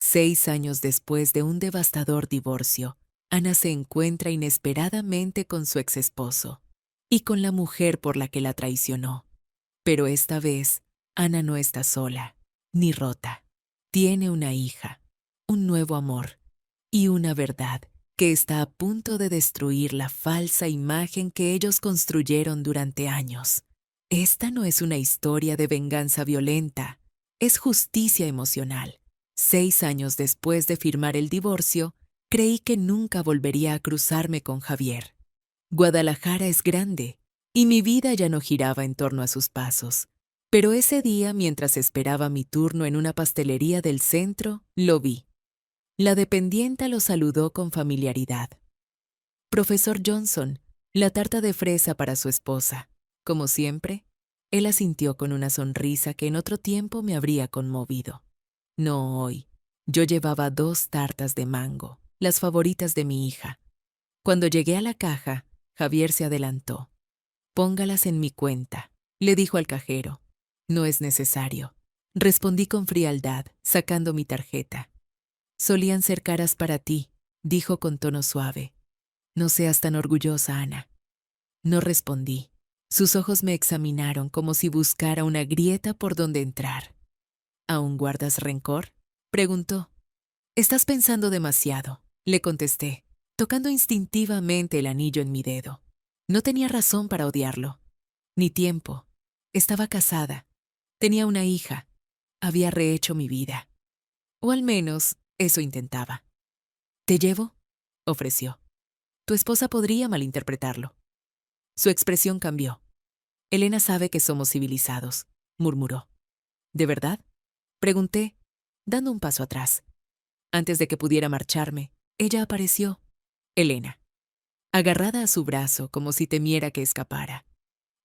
6 años después de un devastador divorcio, Ana se encuentra inesperadamente con su exesposo y con la mujer por la que la traicionó. Pero esta vez, Ana no está sola, ni rota. Tiene una hija, un nuevo amor y una verdad que está a punto de destruir la falsa imagen que ellos construyeron durante años. Esta no es una historia de venganza violenta, es justicia emocional. 6 años después de firmar el divorcio, creí que nunca volvería a cruzarme con Javier. Guadalajara es grande, y mi vida ya no giraba en torno a sus pasos. Pero ese día, mientras esperaba mi turno en una pastelería del centro, lo vi. La dependienta lo saludó con familiaridad. Profesor Johnson, la tarta de fresa para su esposa. Como siempre, él asintió con una sonrisa que en otro tiempo me habría conmovido. No hoy. Yo llevaba 2 tartas de mango, las favoritas de mi hija. Cuando llegué a la caja, Javier se adelantó. Póngalas en mi cuenta, le dijo al cajero. No es necesario. Respondí con frialdad, sacando mi tarjeta. Solían ser caras para ti, dijo con tono suave. No seas tan orgullosa, Ana. No respondí. Sus ojos me examinaron como si buscara una grieta por donde entrar. ¿Aún guardas rencor?, preguntó. Estás pensando demasiado, le contesté, tocando instintivamente el anillo en mi dedo. No tenía razón para odiarlo, ni tiempo. Estaba casada, tenía una hija, había rehecho mi vida. O al menos eso intentaba. ¿Te llevo?, ofreció. Tu esposa podría malinterpretarlo. Su expresión cambió. Elena sabe que somos civilizados, murmuró. ¿De verdad?, pregunté, dando un paso atrás. Antes de que pudiera marcharme, ella apareció. Elena, agarrada a su brazo como si temiera que escapara.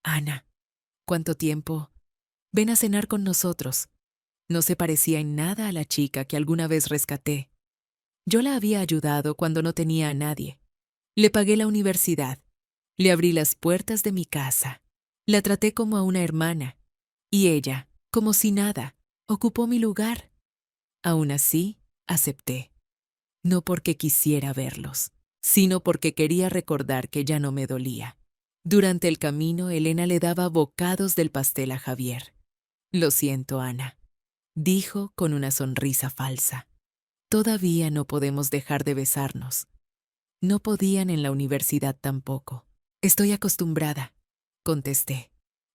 Ana, ¿cuánto tiempo? Ven a cenar con nosotros. No se parecía en nada a la chica que alguna vez rescaté. Yo la había ayudado cuando no tenía a nadie. Le pagué la universidad. Le abrí las puertas de mi casa. La traté como a una hermana. Y ella, como si nada, ocupó mi lugar. Aún así, acepté. No porque quisiera verlos, sino porque quería recordar que ya no me dolía. Durante el camino, Elena le daba bocados del pastel a Javier. Lo siento, Ana, dijo con una sonrisa falsa. Todavía no podemos dejar de besarnos. No podían en la universidad tampoco. Estoy acostumbrada, contesté.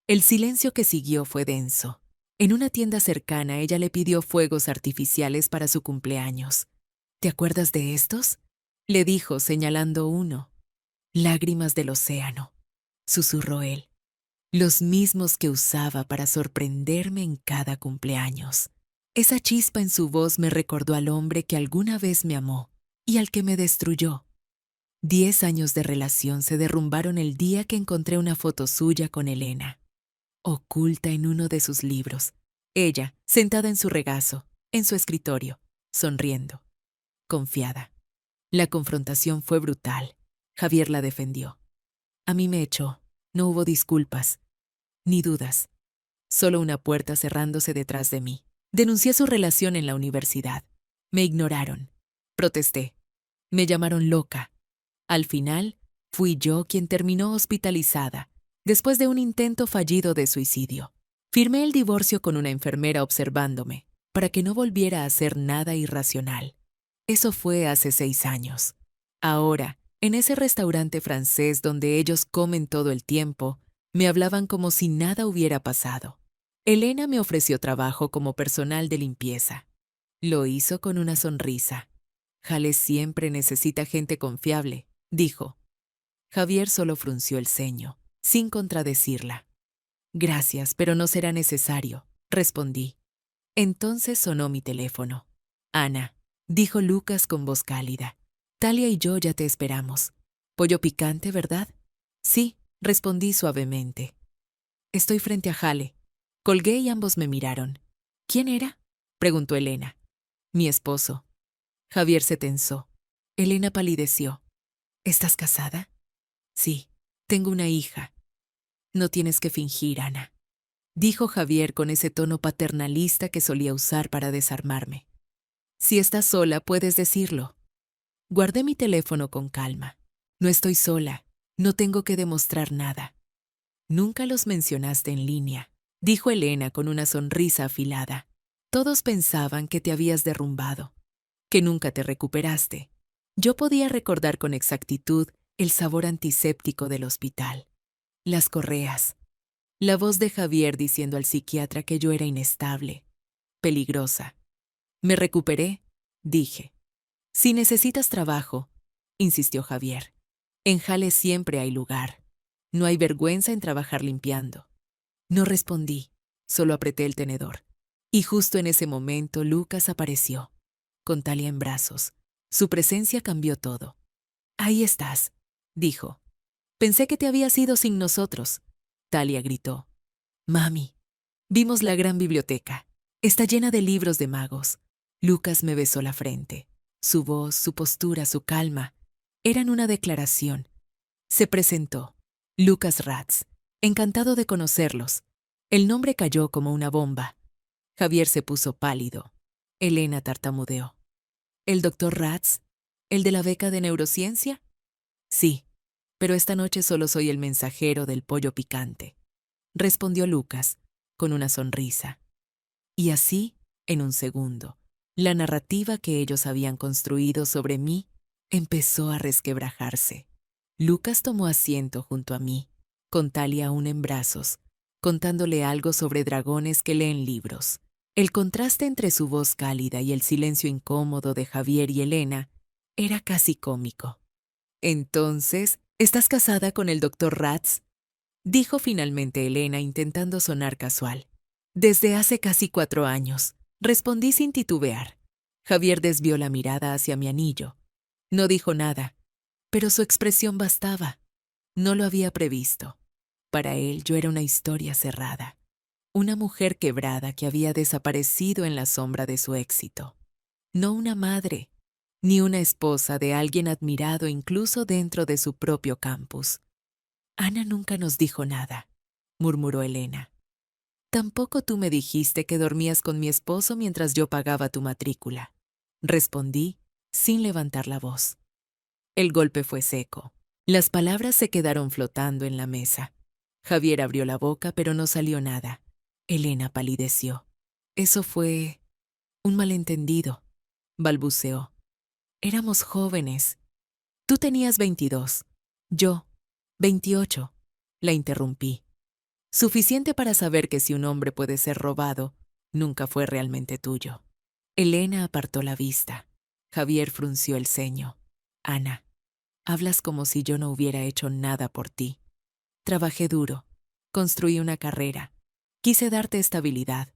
El silencio que siguió fue denso. En una tienda cercana ella le pidió fuegos artificiales para su cumpleaños. ¿Te acuerdas de estos?, le dijo señalando uno. Lágrimas del océano, susurró él. Los mismos que usaba para sorprenderme en cada cumpleaños. Esa chispa en su voz me recordó al hombre que alguna vez me amó y al que me destruyó. 10 años de relación se derrumbaron el día que encontré una foto suya con Elena, oculta en uno de sus libros. Ella, sentada en su regazo, en su escritorio, sonriendo, confiada. La confrontación fue brutal. Javier la defendió. A mí me echó. No hubo disculpas, ni dudas. Solo una puerta cerrándose detrás de mí. Denuncié su relación en la universidad. Me ignoraron. Protesté. Me llamaron loca. Al final, fui yo quien terminó hospitalizada, después de un intento fallido de suicidio. Firmé el divorcio con una enfermera observándome, para que no volviera a hacer nada irracional. Eso fue hace 6 años. Ahora, en ese restaurante francés donde ellos comen todo el tiempo, me hablaban como si nada hubiera pasado. Elena me ofreció trabajo como personal de limpieza. Lo hizo con una sonrisa. Jale siempre necesita gente confiable, dijo. Javier solo frunció el ceño, sin contradecirla. Gracias, pero no será necesario, respondí. Entonces sonó mi teléfono. Ana, dijo Lucas con voz cálida. Talia y yo ya te esperamos. ¿Pollo picante, verdad? Sí, respondí suavemente. Estoy frente a Jale. Colgué y ambos me miraron. ¿Quién era?, preguntó Elena. Mi esposo. Javier se tensó. Elena palideció. ¿Estás casada? Sí, tengo una hija. No tienes que fingir, Ana, dijo Javier con ese tono paternalista que solía usar para desarmarme. Si estás sola, puedes decirlo. Guardé mi teléfono con calma. No estoy sola. No tengo que demostrar nada. Nunca los mencionaste en línea, dijo Elena con una sonrisa afilada. Todos pensaban que te habías derrumbado, que nunca te recuperaste. Yo podía recordar con exactitud el sabor antiséptico del hospital, las correas, la voz de Javier diciendo al psiquiatra que yo era inestable, peligrosa. Me recuperé, dije. Si necesitas trabajo, insistió Javier. En Jale siempre hay lugar. No hay vergüenza en trabajar limpiando. No respondí, solo apreté el tenedor. Y justo en ese momento Lucas apareció, con Talia en brazos. Su presencia cambió todo. Ahí estás, dijo. Pensé que te habías ido sin nosotros. Talia gritó. Mami, vimos la gran biblioteca. Está llena de libros de magos. Lucas me besó la frente. Su voz, su postura, su calma, eran una declaración. Se presentó. Lucas Ratz. Encantado de conocerlos. El nombre cayó como una bomba. Javier se puso pálido. Elena tartamudeó. ¿El doctor Ratz? ¿El de la beca de neurociencia? Sí, pero esta noche solo soy el mensajero del pollo picante, respondió Lucas, con una sonrisa. Y así, en un segundo, la narrativa que ellos habían construido sobre mí empezó a resquebrajarse. Lucas tomó asiento junto a mí, con Talia aún en brazos, contándole algo sobre dragones que leen libros. El contraste entre su voz cálida y el silencio incómodo de Javier y Elena era casi cómico. Entonces, ¿estás casada con el doctor Ratz? Dijo finalmente Elena intentando sonar casual. Desde hace casi 4 años, respondí sin titubear. Javier desvió la mirada hacia mi anillo. No dijo nada, pero su expresión bastaba. No lo había previsto. Para él yo era una historia cerrada. Una mujer quebrada que había desaparecido en la sombra de su éxito. No una madre, ni una esposa de alguien admirado incluso dentro de su propio campus. Ana nunca nos dijo nada, murmuró Elena. Tampoco tú me dijiste que dormías con mi esposo mientras yo pagaba tu matrícula. Respondí, sin levantar la voz. El golpe fue seco. Las palabras se quedaron flotando en la mesa. Javier abrió la boca, pero no salió nada. Elena palideció. Eso fue un malentendido, balbuceó. Éramos jóvenes. Tú tenías 22. Yo, 28. La interrumpí. Suficiente para saber que si un hombre puede ser robado, nunca fue realmente tuyo. Elena apartó la vista. Javier frunció el ceño. Ana, hablas como si yo no hubiera hecho nada por ti. Trabajé duro. Construí una carrera. Quise darte estabilidad.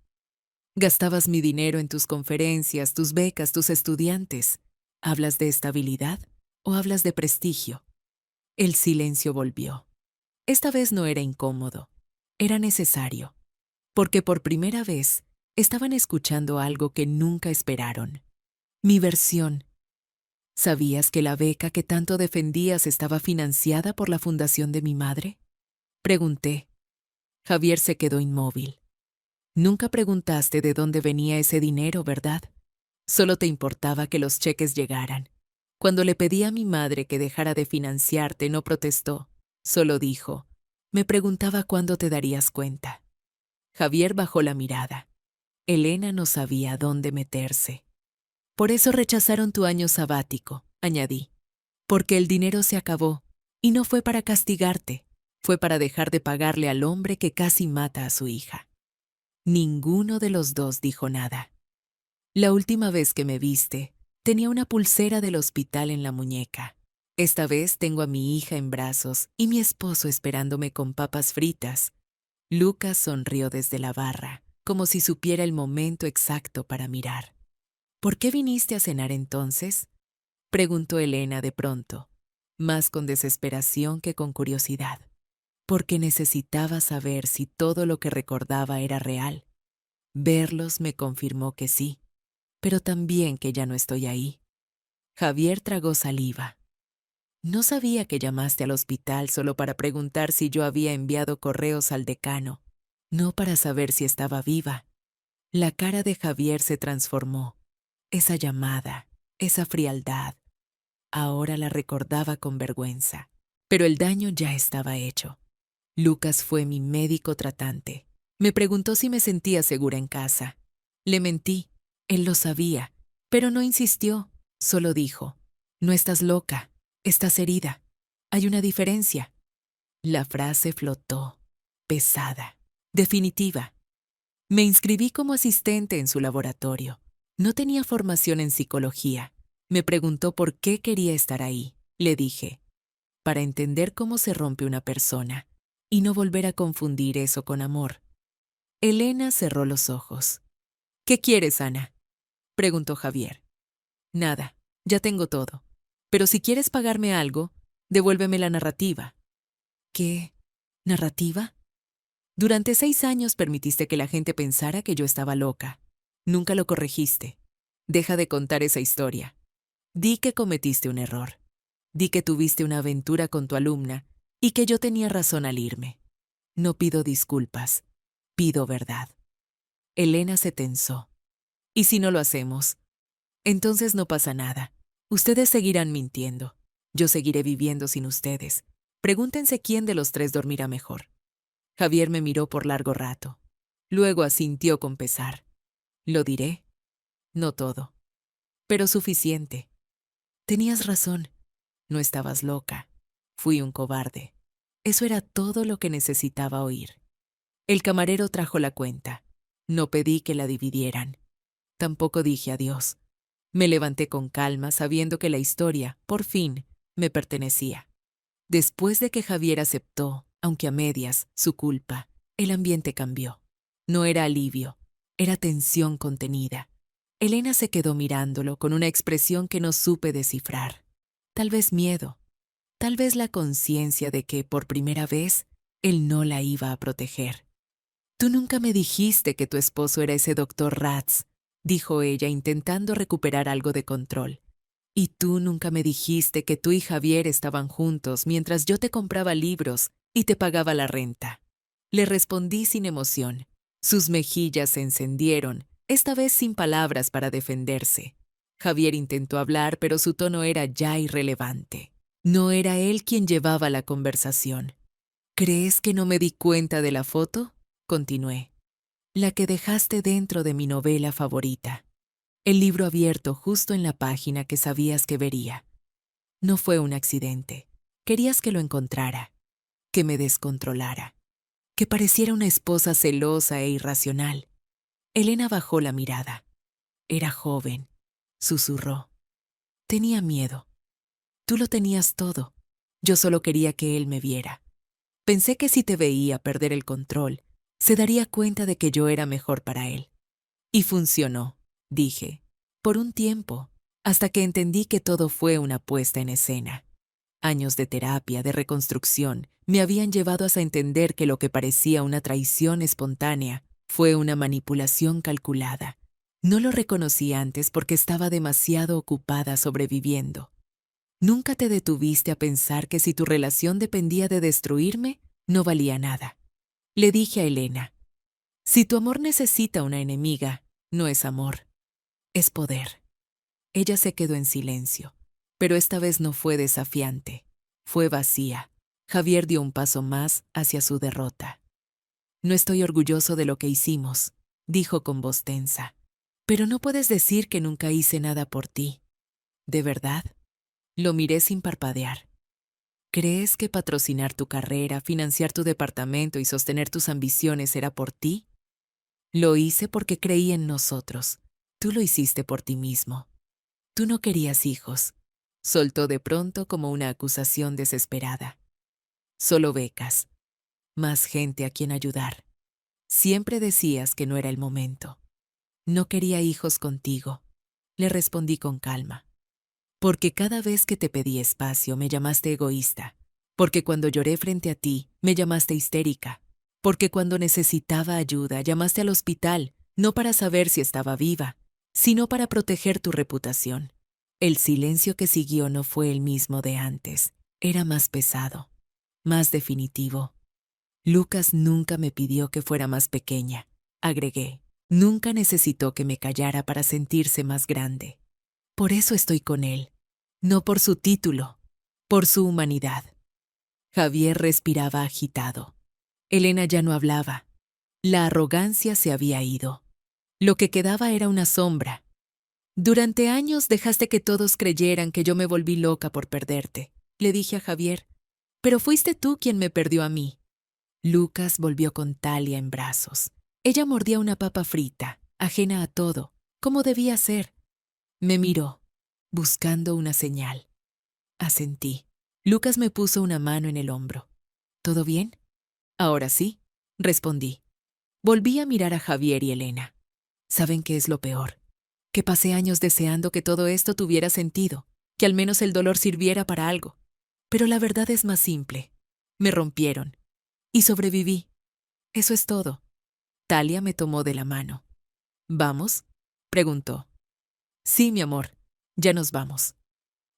Gastabas mi dinero en tus conferencias, tus becas, tus estudiantes. ¿Hablas de estabilidad o hablas de prestigio? El silencio volvió. Esta vez no era incómodo. Era necesario. Porque por primera vez estaban escuchando algo que nunca esperaron. Mi versión. ¿Sabías que la beca que tanto defendías estaba financiada por la fundación de mi madre? Pregunté. Javier se quedó inmóvil. Nunca preguntaste de dónde venía ese dinero, ¿verdad? Solo te importaba que los cheques llegaran. Cuando le pedí a mi madre que dejara de financiarte, no protestó. Solo dijo, me preguntaba cuándo te darías cuenta. Javier bajó la mirada. Elena no sabía dónde meterse. Por eso rechazaron tu año sabático, añadí. Porque el dinero se acabó, y no fue para castigarte, fue para dejar de pagarle al hombre que casi mata a su hija. Ninguno de los dos dijo nada. La última vez que me viste, tenía una pulsera del hospital en la muñeca. Esta vez tengo a mi hija en brazos y mi esposo esperándome con papas fritas. Lucas sonrió desde la barra, como si supiera el momento exacto para mirar. ¿Por qué viniste a cenar entonces? Preguntó Elena de pronto, más con desesperación que con curiosidad. Porque necesitaba saber si todo lo que recordaba era real. Verlos me confirmó que sí, pero también que ya no estoy ahí. Javier tragó saliva. No sabía que llamaste al hospital solo para preguntar si yo había enviado correos al decano, no para saber si estaba viva. La cara de Javier se transformó. esa llamada, esa frialdad. Ahora la recordaba con vergüenza. Pero el daño ya estaba hecho. Lucas fue mi médico tratante. Me preguntó si me sentía segura en casa. Le mentí. Él lo sabía, pero no insistió. Solo dijo, no estás loca, estás herida. Hay una diferencia. La frase flotó, pesada, definitiva. Me inscribí como asistente en su laboratorio. No tenía formación en psicología. Me preguntó por qué quería estar ahí. Le dije, para entender cómo se rompe una persona y no volver a confundir eso con amor. Elena cerró los ojos. ¿Qué quieres, Ana?, preguntó Javier. Nada, ya tengo todo. Pero si quieres pagarme algo, devuélveme la narrativa. ¿Qué? ¿Narrativa? Durante 6 años permitiste que la gente pensara que yo estaba loca. Nunca lo corregiste. Deja de contar esa historia. Di que cometiste un error. Di que tuviste una aventura con tu alumna y que yo tenía razón al irme. No pido disculpas, pido verdad. Elena se tensó. ¿Y si no lo hacemos? Entonces no pasa nada. Ustedes seguirán mintiendo. Yo seguiré viviendo sin ustedes. Pregúntense quién de los 3 dormirá mejor. Javier me miró por largo rato. Luego asintió con pesar. Lo diré. No todo. Pero suficiente. Tenías razón. No estabas loca. Fui un cobarde. Eso era todo lo que necesitaba oír. El camarero trajo la cuenta. No pedí que la dividieran. Tampoco dije adiós. Me levanté con calma sabiendo que la historia, por fin, me pertenecía. Después de que Javier aceptó, aunque a medias, su culpa, el ambiente cambió. No era alivio, era tensión contenida. Elena se quedó mirándolo con una expresión que no supe descifrar. Tal vez miedo, tal vez la conciencia de que, por primera vez, él no la iba a proteger. Tú nunca me dijiste que tu esposo era ese doctor Ratz, dijo ella intentando recuperar algo de control. Y tú nunca me dijiste que tú y Javier estaban juntos mientras yo te compraba libros y te pagaba la renta. Le respondí sin emoción. Sus mejillas se encendieron, esta vez sin palabras para defenderse. Javier intentó hablar, pero su tono era ya irrelevante. No era él quien llevaba la conversación. ¿Crees que no me di cuenta de la foto?, continué. La que dejaste dentro de mi novela favorita. El libro abierto justo en la página que sabías que vería. No fue un accidente. Querías que lo encontrara, que me descontrolara, que pareciera una esposa celosa e irracional. Elena bajó la mirada. Era joven, susurró. Tenía miedo. Tú lo tenías todo. Yo solo quería que él me viera. Pensé que si te veía perder el control, se daría cuenta de que yo era mejor para él. Y funcionó, dije, por un tiempo, hasta que entendí que todo fue una puesta en escena. Años de terapia, de reconstrucción, me habían llevado hasta entender que lo que parecía una traición espontánea fue una manipulación calculada. No lo reconocí antes porque estaba demasiado ocupada sobreviviendo. Nunca te detuviste a pensar que si tu relación dependía de destruirme, no valía nada. Le dije a Elena, si tu amor necesita una enemiga, no es amor, es poder. Ella se quedó en silencio, pero esta vez no fue desafiante, fue vacía. Javier dio un paso más hacia su derrota. No estoy orgulloso de lo que hicimos, dijo con voz tensa, pero no puedes decir que nunca hice nada por ti. ¿De verdad? Lo miré sin parpadear. ¿Crees que patrocinar tu carrera, financiar tu departamento y sostener tus ambiciones era por ti? Lo hice porque creí en nosotros. Tú lo hiciste por ti mismo. Tú no querías hijos. Soltó de pronto como una acusación desesperada. Solo becas. Más gente a quien ayudar. Siempre decías que no era el momento. No quería hijos contigo. Le respondí con calma. Porque cada vez que te pedí espacio me llamaste egoísta. Porque cuando lloré frente a ti me llamaste histérica. Porque cuando necesitaba ayuda llamaste al hospital, no para saber si estaba viva, sino para proteger tu reputación. El silencio que siguió no fue el mismo de antes. Era más pesado, más definitivo. Lucas nunca me pidió que fuera más pequeña, agregué. Nunca necesitó que me callara para sentirse más grande. Por eso estoy con él, no por su título, por su humanidad. Javier respiraba agitado. Elena ya no hablaba. La arrogancia se había ido. Lo que quedaba era una sombra. Durante años dejaste que todos creyeran que yo me volví loca por perderte, le dije a Javier, pero fuiste tú quien me perdió a mí. Lucas volvió con Talia en brazos. Ella mordía una papa frita, ajena a todo, como debía ser. Me miró, buscando una señal. Asentí. Lucas me puso una mano en el hombro. ¿Todo bien? Ahora sí, respondí. Volví a mirar a Javier y Elena. ¿Saben qué es lo peor? Que pasé años deseando que todo esto tuviera sentido, que al menos el dolor sirviera para algo. Pero la verdad es más simple. Me rompieron. Y sobreviví. Eso es todo. Talia me tomó de la mano. ¿Vamos?, preguntó. Sí, mi amor, ya nos vamos.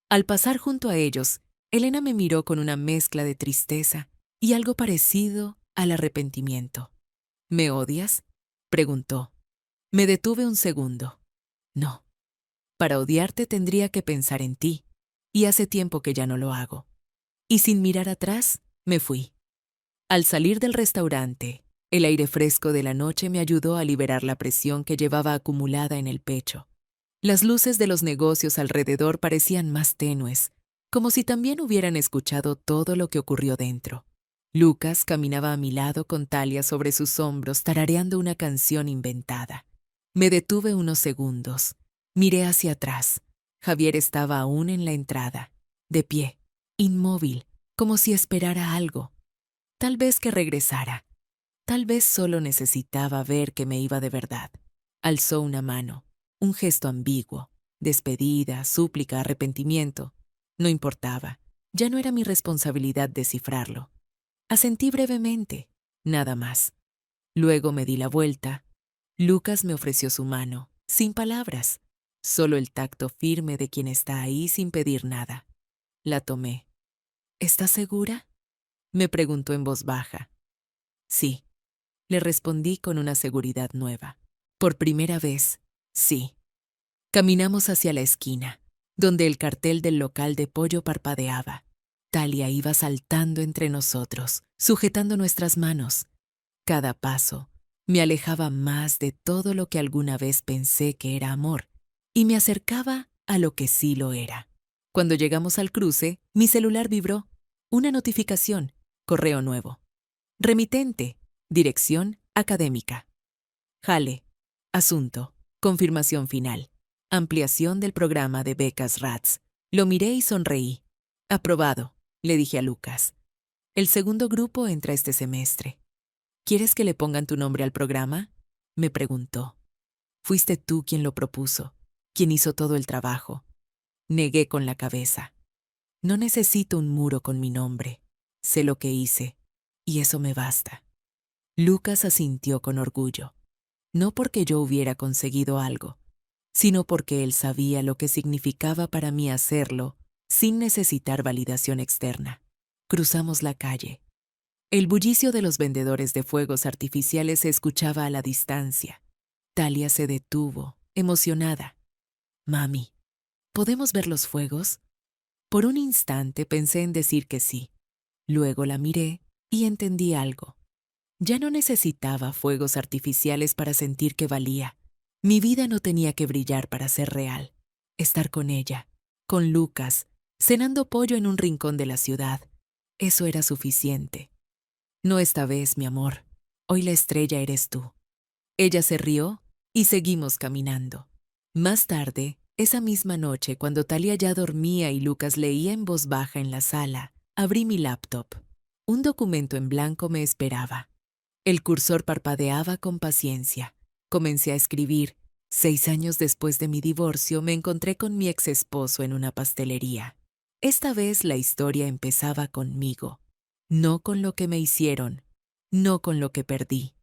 Al pasar junto a ellos, Elena me miró con una mezcla de tristeza y algo parecido al arrepentimiento. ¿Me odias?, preguntó. Me detuve un segundo. No. Para odiarte tendría que pensar en ti, y hace tiempo que ya no lo hago. Y sin mirar atrás, me fui. Al salir del restaurante, el aire fresco de la noche me ayudó a liberar la presión que llevaba acumulada en el pecho. Las luces de los negocios alrededor parecían más tenues, como si también hubieran escuchado todo lo que ocurrió dentro. Lucas caminaba a mi lado con Talia sobre sus hombros, tarareando una canción inventada. Me detuve unos segundos. Miré hacia atrás. Javier estaba aún en la entrada, de pie, inmóvil, como si esperara algo. Tal vez que regresara. Tal vez solo necesitaba ver que me iba de verdad. Alzó una mano, un gesto ambiguo, despedida, súplica, arrepentimiento. No importaba, ya no era mi responsabilidad descifrarlo. Asentí brevemente, nada más. Luego me di la vuelta. Lucas me ofreció su mano, sin palabras, solo el tacto firme de quien está ahí sin pedir nada. La tomé. ¿Estás segura?, me preguntó en voz baja. Sí, le respondí con una seguridad nueva. Por primera vez, sí. Caminamos hacia la esquina, donde el cartel del local de pollo parpadeaba. Talia iba saltando entre nosotros, sujetando nuestras manos. Cada paso me alejaba más de todo lo que alguna vez pensé que era amor, y me acercaba a lo que sí lo era. Cuando llegamos al cruce, mi celular vibró. Una notificación, correo nuevo. Remitente, dirección académica. Jale, asunto, confirmación final. Ampliación del programa de becas RATS. Lo miré y sonreí. Aprobado, le dije a Lucas. El segundo grupo entra este semestre. ¿Quieres que le pongan tu nombre al programa?, me preguntó. Fuiste tú quien lo propuso, quien hizo todo el trabajo. Negué con la cabeza. No necesito un muro con mi nombre. Sé lo que hice, y eso me basta. Lucas asintió con orgullo. No porque yo hubiera conseguido algo, sino porque él sabía lo que significaba para mí hacerlo sin necesitar validación externa. Cruzamos la calle. El bullicio de los vendedores de fuegos artificiales se escuchaba a la distancia. Talia se detuvo, emocionada. Mami, ¿podemos ver los fuegos? Por un instante pensé en decir que sí. Luego la miré y entendí algo. Ya no necesitaba fuegos artificiales para sentir que valía. Mi vida no tenía que brillar para ser real. Estar con ella, con Lucas, cenando pollo en un rincón de la ciudad, eso era suficiente. No esta vez, mi amor. Hoy la estrella eres tú. Ella se rió y seguimos caminando. Más tarde, esa misma noche, cuando Talia ya dormía y Lucas leía en voz baja en la sala, abrí mi laptop. Un documento en blanco me esperaba. El cursor parpadeaba con paciencia. Comencé a escribir. 6 años después de mi divorcio, me encontré con mi ex esposo en una pastelería. Esta vez la historia empezaba conmigo. No con lo que me hicieron, no con lo que perdí,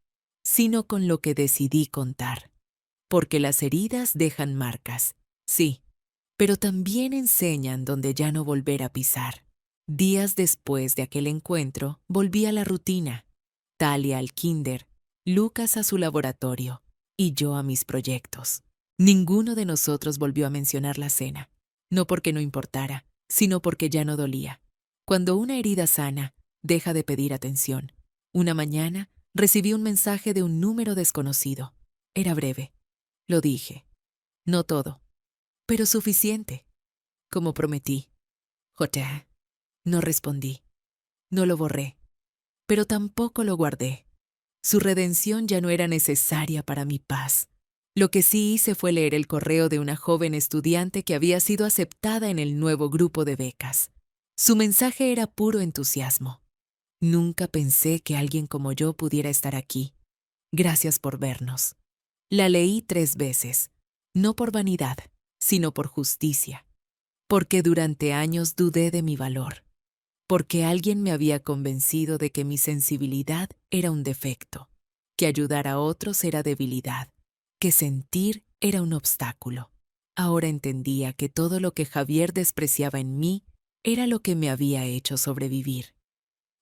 sino con lo que decidí contar. Porque las heridas dejan marcas, sí, pero también enseñan donde ya no volver a pisar. Días después de aquel encuentro, volví a la rutina. Talia al kinder, Lucas a su laboratorio, y yo a mis proyectos. Ninguno de nosotros volvió a mencionar la cena, no porque no importara, sino porque ya no dolía. Cuando una herida sana, deja de pedir atención. Una mañana, recibí un mensaje de un número desconocido. Era breve. Lo dije. No todo, pero suficiente. Como prometí. J. No respondí. No lo borré, pero tampoco lo guardé. Su redención ya no era necesaria para mi paz. Lo que sí hice fue leer el correo de una joven estudiante que había sido aceptada en el nuevo grupo de becas. Su mensaje era puro entusiasmo. Nunca pensé que alguien como yo pudiera estar aquí. Gracias por vernos. La leí 3 veces, no por vanidad, sino por justicia. Porque durante años dudé de mi valor. Porque alguien me había convencido de que mi sensibilidad era un defecto, que ayudar a otros era debilidad, que sentir era un obstáculo. Ahora entendía que todo lo que Javier despreciaba en mí era lo que me había hecho sobrevivir.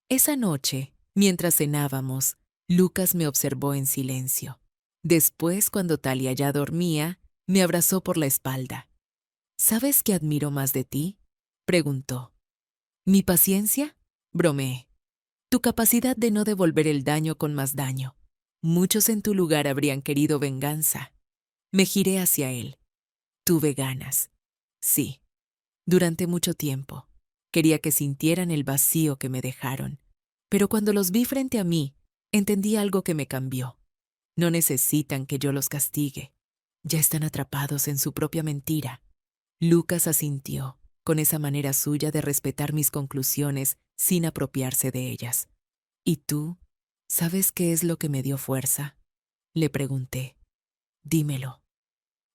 Esa noche, mientras cenábamos, Lucas me observó en silencio. Después, cuando Talia ya dormía, me abrazó por la espalda. ¿Sabes qué admiro más de ti?, preguntó. ¿Mi paciencia? Bromeé. Tu capacidad de no devolver el daño con más daño. Muchos en tu lugar habrían querido venganza. Me giré hacia él. Tuve ganas. Sí. Durante mucho tiempo. Quería que sintieran el vacío que me dejaron. Pero cuando los vi frente a mí, entendí algo que me cambió. No necesitan que yo los castigue. Ya están atrapados en su propia mentira. Lucas asintió, con esa manera suya de respetar mis conclusiones sin apropiarse de ellas. ¿Y tú? ¿Sabes qué es lo que me dio fuerza?, le pregunté. Dímelo.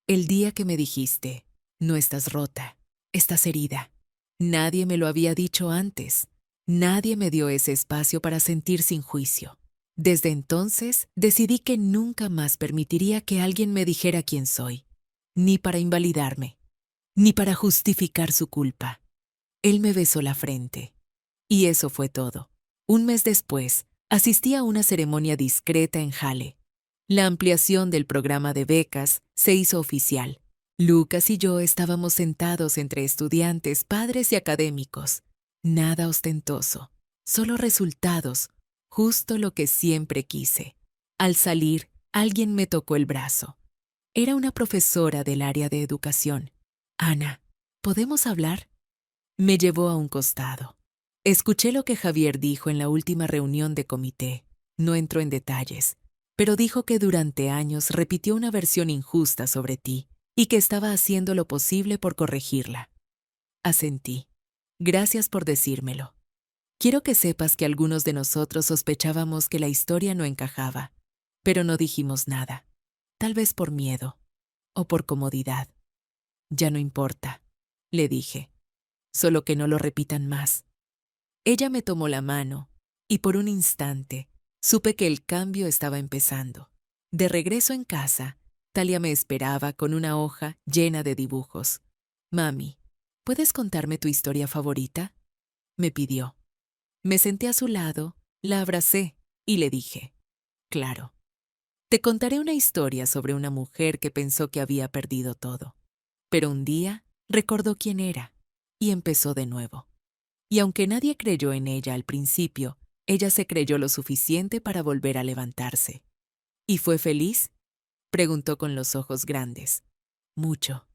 El día que me dijiste, no estás rota, estás herida. Nadie me lo había dicho antes. Nadie me dio ese espacio para sentir sin juicio. Desde entonces, decidí que nunca más permitiría que alguien me dijera quién soy, ni para invalidarme, ni para justificar su culpa. Él me besó la frente. Y eso fue todo. Un mes después, asistí a una ceremonia discreta en Halle. La ampliación del programa de becas se hizo oficial. Lucas y yo estábamos sentados entre estudiantes, padres y académicos. Nada ostentoso, solo resultados, justo lo que siempre quise. Al salir, alguien me tocó el brazo. Era una profesora del área de educación. Ana, ¿podemos hablar? Me llevó a un costado. Escuché lo que Javier dijo en la última reunión de comité. No entró en detalles, pero dijo que durante años repitió una versión injusta sobre ti y que estaba haciendo lo posible por corregirla. Asentí. Gracias por decírmelo. Quiero que sepas que algunos de nosotros sospechábamos que la historia no encajaba, pero no dijimos nada. Tal vez por miedo o por comodidad. Ya no importa, le dije. Solo que no lo repitan más. Ella me tomó la mano y por un instante supe que el cambio estaba empezando. De regreso en casa, Talia me esperaba con una hoja llena de dibujos. Mami, ¿puedes contarme tu historia favorita?, me pidió. Me senté a su lado, la abracé y le dije, claro. Te contaré una historia sobre una mujer que pensó que había perdido todo. Pero un día recordó quién era y empezó de nuevo. Y aunque nadie creyó en ella al principio, ella se creyó lo suficiente para volver a levantarse. ¿Y fue feliz?, preguntó con los ojos grandes. Mucho,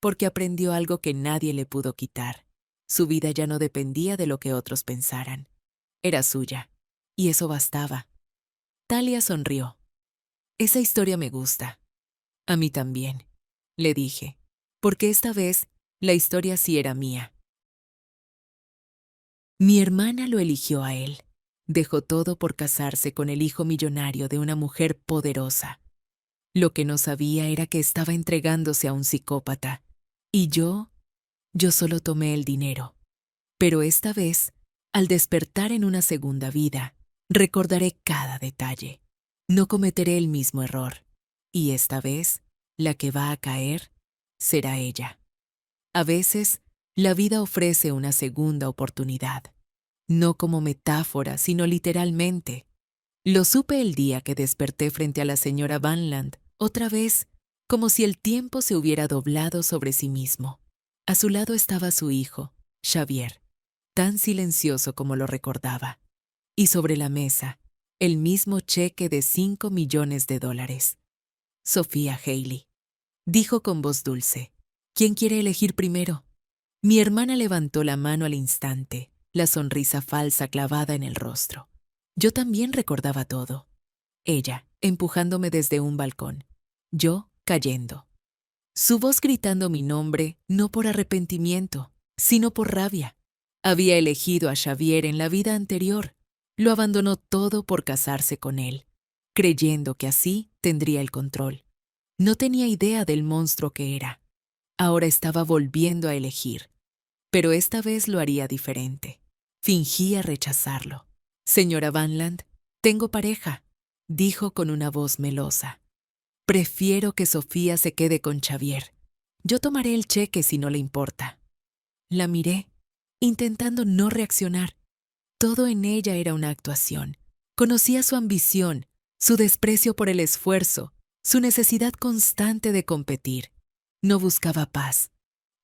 porque aprendió algo que nadie le pudo quitar. Su vida ya no dependía de lo que otros pensaran. Era suya, y eso bastaba. Talia sonrió. Esa historia me gusta. A mí también, le dije, porque esta vez la historia sí era mía. Mi hermana lo eligió a él. Dejó todo por casarse con el hijo millonario de una mujer poderosa. Lo que no sabía era que estaba entregándose a un psicópata. Y yo solo tomé el dinero. Pero esta vez, al despertar en una segunda vida, recordaré cada detalle. No cometeré el mismo error. Y esta vez, la que va a caer será ella. A veces, la vida ofrece una segunda oportunidad. No como metáfora, sino literalmente. Lo supe el día que desperté frente a la señora Vanland, Otra vez, como si el tiempo se hubiera doblado sobre sí mismo. A su lado estaba su hijo, Xavier, tan silencioso como lo recordaba. Y sobre la mesa, el mismo cheque de $5 millones. Sofía Haley dijo con voz dulce: ¿Quién quiere elegir primero? Mi hermana levantó la mano al instante, la sonrisa falsa clavada en el rostro. Yo también recordaba todo. Ella, empujándome desde un balcón. Yo, cayendo. Su voz gritando mi nombre, no por arrepentimiento, sino por rabia. Había elegido a Xavier en la vida anterior. Lo abandonó todo por casarse con él, creyendo que así tendría el control. No tenía idea del monstruo que era. Ahora estaba volviendo a elegir. Pero esta vez lo haría diferente. Fingía rechazarlo. Señora Vanland, tengo pareja, dijo con una voz melosa. Prefiero que Sofía se quede con Xavier. Yo tomaré el cheque si no le importa. La miré, intentando no reaccionar. Todo en ella era una actuación. Conocía su ambición, su desprecio por el esfuerzo, su necesidad constante de competir. No buscaba paz,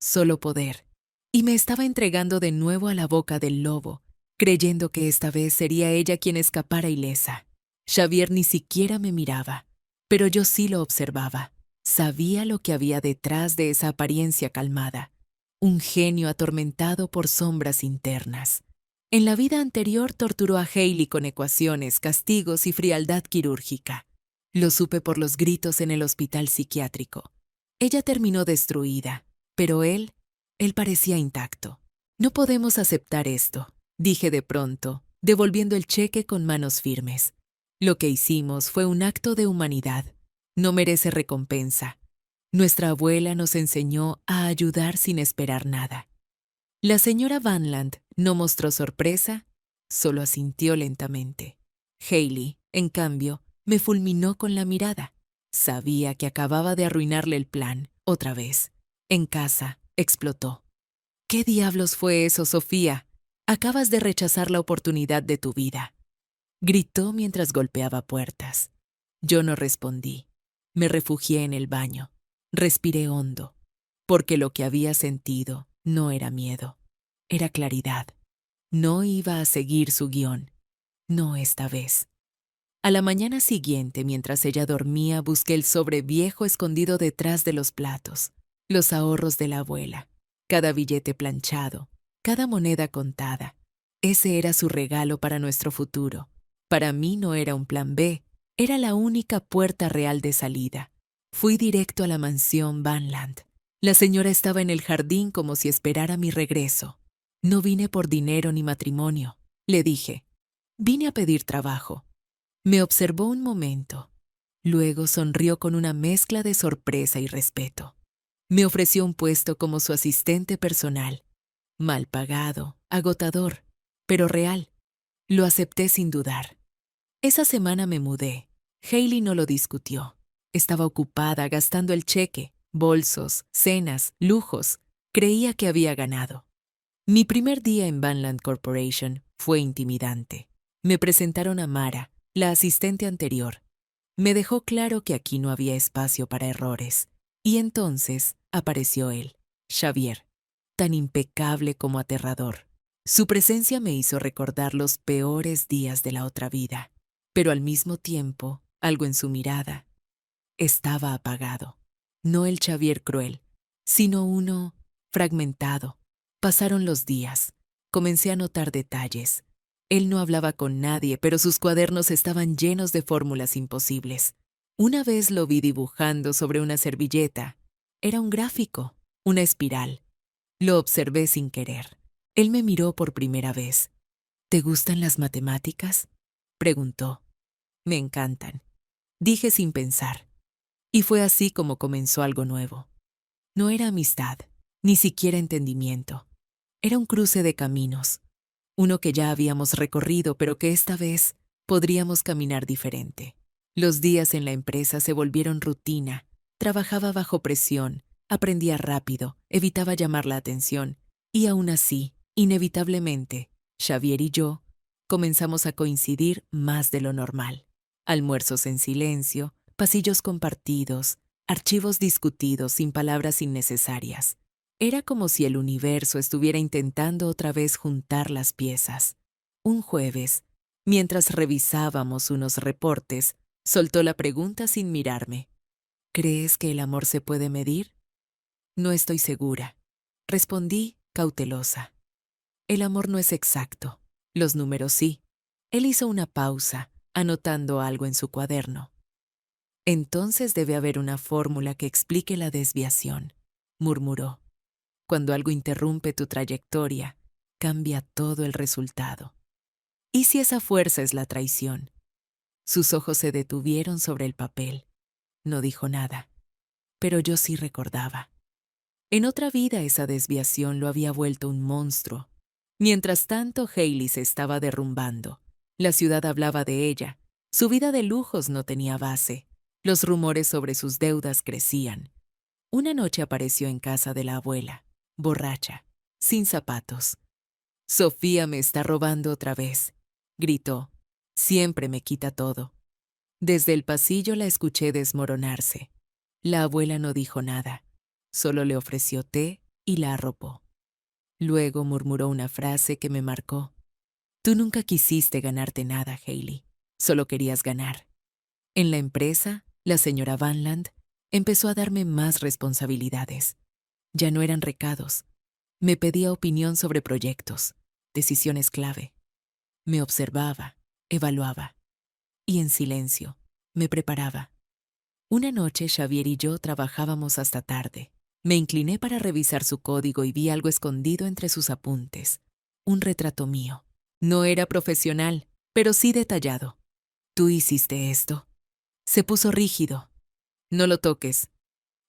solo poder. Y me estaba entregando de nuevo a la boca del lobo, creyendo que esta vez sería ella quien escapara ilesa. Xavier ni siquiera me miraba, pero yo sí lo observaba. Sabía lo que había detrás de esa apariencia calmada. Un genio atormentado por sombras internas. En la vida anterior torturó a Haley con ecuaciones, castigos y frialdad quirúrgica. Lo supe por los gritos en el hospital psiquiátrico. Ella terminó destruida, pero él parecía intacto. No podemos aceptar esto, dije de pronto, devolviendo el cheque con manos firmes. Lo que hicimos fue un acto de humanidad. No merece recompensa. Nuestra abuela nos enseñó a ayudar sin esperar nada. La señora Vanland no mostró sorpresa, solo asintió lentamente. Haley, en cambio, me fulminó con la mirada. Sabía que acababa de arruinarle el plan, otra vez. En casa, explotó. ¿Qué diablos fue eso, Sofía? Acabas de rechazar la oportunidad de tu vida. Gritó mientras golpeaba puertas. Yo no respondí. Me refugié en el baño. Respiré hondo, porque lo que había sentido no era miedo, era claridad. No iba a seguir su guión, no esta vez. A la mañana siguiente, mientras ella dormía, busqué el sobre viejo escondido detrás de los platos, los ahorros de la abuela, cada billete planchado, cada moneda contada. Ese era su regalo para nuestro futuro. Para mí no era un plan B, era la única puerta real de salida. Fui directo a la mansión Vanland. La señora estaba en el jardín como si esperara mi regreso. No vine por dinero ni matrimonio, le dije. Vine a pedir trabajo. Me observó un momento. Luego sonrió con una mezcla de sorpresa y respeto. Me ofreció un puesto como su asistente personal. Mal pagado, agotador, pero real. Lo acepté sin dudar. Esa semana me mudé. Haley no lo discutió. Estaba ocupada gastando el cheque, bolsos, cenas, lujos. Creía que había ganado. Mi primer día en Vanland Corporation fue intimidante. Me presentaron a Mara, la asistente anterior. Me dejó claro que aquí no había espacio para errores. Y entonces apareció él, Xavier, tan impecable como aterrador. Su presencia me hizo recordar los peores días de la otra vida, pero al mismo tiempo, algo en su mirada estaba apagado. No el Xavier cruel, sino uno fragmentado. Pasaron los días. Comencé a notar detalles. Él no hablaba con nadie, pero sus cuadernos estaban llenos de fórmulas imposibles. Una vez lo vi dibujando sobre una servilleta. Era un gráfico, una espiral. Lo observé sin querer. Él me miró por primera vez. ¿Te gustan las matemáticas?, preguntó. Me encantan, dije sin pensar. Y fue así como comenzó algo nuevo. No era amistad, ni siquiera entendimiento. Era un cruce de caminos. Uno que ya habíamos recorrido, pero que esta vez podríamos caminar diferente. Los días en la empresa se volvieron rutina. Trabajaba bajo presión, aprendía rápido, evitaba llamar la atención. Y aún así, inevitablemente, Xavier y yo comenzamos a coincidir más de lo normal. Almuerzos en silencio, Pasillos compartidos, archivos discutidos sin palabras innecesarias. Era como si el universo estuviera intentando otra vez juntar las piezas. Un jueves, mientras revisábamos unos reportes, soltó la pregunta sin mirarme. ¿Crees que el amor se puede medir? No estoy segura. Respondí, cautelosa. El amor no es exacto. Los números sí. Él hizo una pausa, anotando algo en su cuaderno. Entonces debe haber una fórmula que explique la desviación, murmuró. Cuando algo interrumpe tu trayectoria, cambia todo el resultado. ¿Y si esa fuerza es la traición? Sus ojos se detuvieron sobre el papel. No dijo nada, pero yo sí recordaba. En otra vida esa desviación lo había vuelto un monstruo. Mientras tanto, Hailey se estaba derrumbando. La ciudad hablaba de ella. Su vida de lujos no tenía base. Los rumores sobre sus deudas crecían. Una noche apareció en casa de la abuela, borracha, sin zapatos. «Sofía me está robando otra vez», gritó. «Siempre me quita todo». Desde el pasillo la escuché desmoronarse. La abuela no dijo nada. Solo le ofreció té y la arropó. Luego murmuró una frase que me marcó. «Tú nunca quisiste ganarte nada, Hailey. Solo querías ganar». En la empresa, la señora Vanland empezó a darme más responsabilidades. Ya no eran recados. Me pedía opinión sobre proyectos, decisiones clave. Me observaba, evaluaba. Y en silencio, me preparaba. Una noche Xavier y yo trabajábamos hasta tarde. Me incliné para revisar su código y vi algo escondido entre sus apuntes. Un retrato mío. No era profesional, pero sí detallado. «Tú hiciste esto». Se puso rígido. «No lo toques».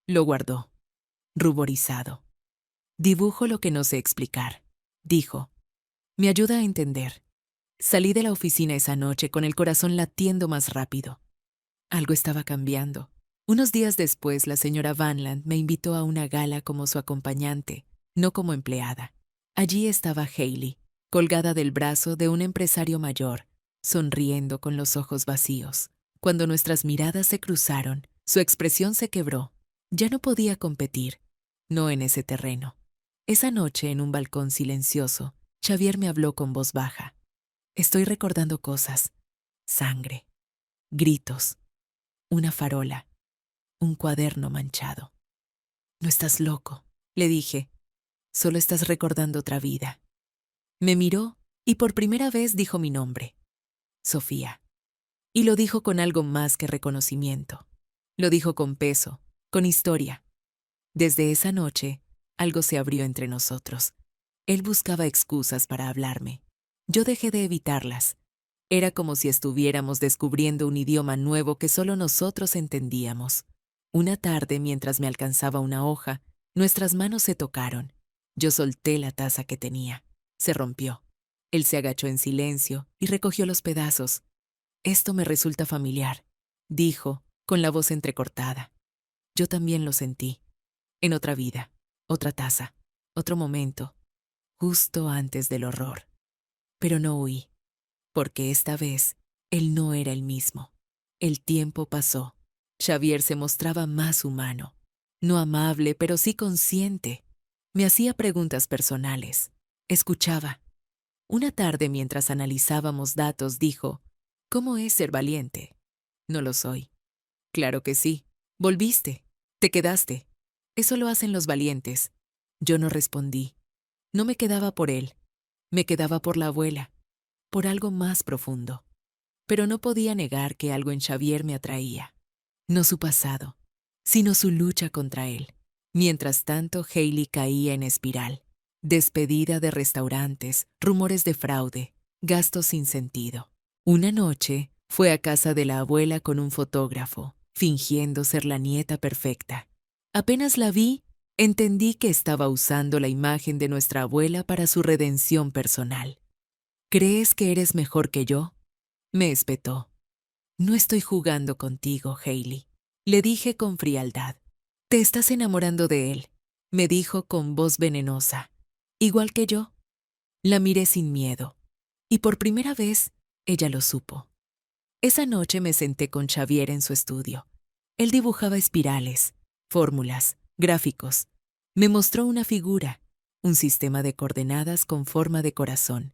Lo guardó, ruborizado. «Dibujo lo que no sé explicar», dijo. «Me ayuda a entender». Salí de la oficina esa noche con el corazón latiendo más rápido. Algo estaba cambiando. Unos días después, la señora Vanland me invitó a una gala como su acompañante, no como empleada. Allí estaba Hailey, colgada del brazo de un empresario mayor, sonriendo con los ojos vacíos. Cuando nuestras miradas se cruzaron, su expresión se quebró. Ya no podía competir, no en ese terreno. Esa noche, en un balcón silencioso, Xavier me habló con voz baja. Estoy recordando cosas. Sangre. Gritos. Una farola. Un cuaderno manchado. «No estás loco», le dije. «Solo estás recordando otra vida». Me miró y por primera vez dijo mi nombre. Sofía. Y lo dijo con algo más que reconocimiento. Lo dijo con peso, con historia. Desde esa noche, algo se abrió entre nosotros. Él buscaba excusas para hablarme. Yo dejé de evitarlas. Era como si estuviéramos descubriendo un idioma nuevo que solo nosotros entendíamos. Una tarde, mientras me alcanzaba una hoja, nuestras manos se tocaron. Yo solté la taza que tenía. Se rompió. Él se agachó en silencio y recogió los pedazos. «Esto me resulta familiar», dijo, con la voz entrecortada. Yo también lo sentí. En otra vida, otra taza, otro momento, justo antes del horror. Pero no huí, porque esta vez él no era el mismo. El tiempo pasó. Xavier se mostraba más humano, no amable, pero sí consciente. Me hacía preguntas personales. Escuchaba. Una tarde, mientras analizábamos datos, dijo: «¿Cómo es ser valiente?» «No lo soy». «Claro que sí. Volviste. Te quedaste. Eso lo hacen los valientes». Yo no respondí. No me quedaba por él. Me quedaba por la abuela, por algo más profundo. Pero no podía negar que algo en Xavier me atraía. No su pasado, sino su lucha contra él. Mientras tanto, Hailey caía en espiral. Despedida de restaurantes, rumores de fraude, gastos sin sentido. Una noche, fue a casa de la abuela con un fotógrafo, fingiendo ser la nieta perfecta. Apenas la vi, entendí que estaba usando la imagen de nuestra abuela para su redención personal. «¿Crees que eres mejor que yo?», me espetó. «No estoy jugando contigo, Hailey», le dije con frialdad. «Te estás enamorando de él», me dijo con voz venenosa. «Igual que yo». La miré sin miedo, y por primera vez ella lo supo. Esa noche me senté con Xavier en su estudio. Él dibujaba espirales, fórmulas, gráficos. Me mostró una figura, un sistema de coordenadas con forma de corazón.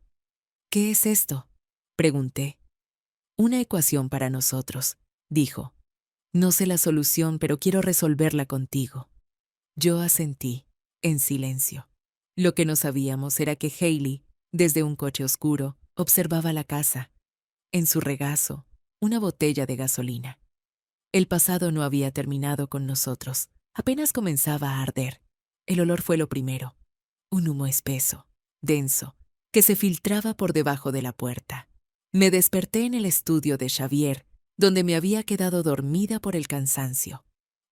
¿Qué es esto?, pregunté. Una ecuación para nosotros, dijo. No sé la solución, pero quiero resolverla contigo. Yo asentí, en silencio. Lo que no sabíamos era que Hailey, desde un coche oscuro, observaba la casa. En su regazo, una botella de gasolina. El pasado no había terminado con nosotros. Apenas comenzaba a arder. El olor fue lo primero. Un humo espeso, denso, que se filtraba por debajo de la puerta. Me desperté en el estudio de Xavier, donde me había quedado dormida por el cansancio.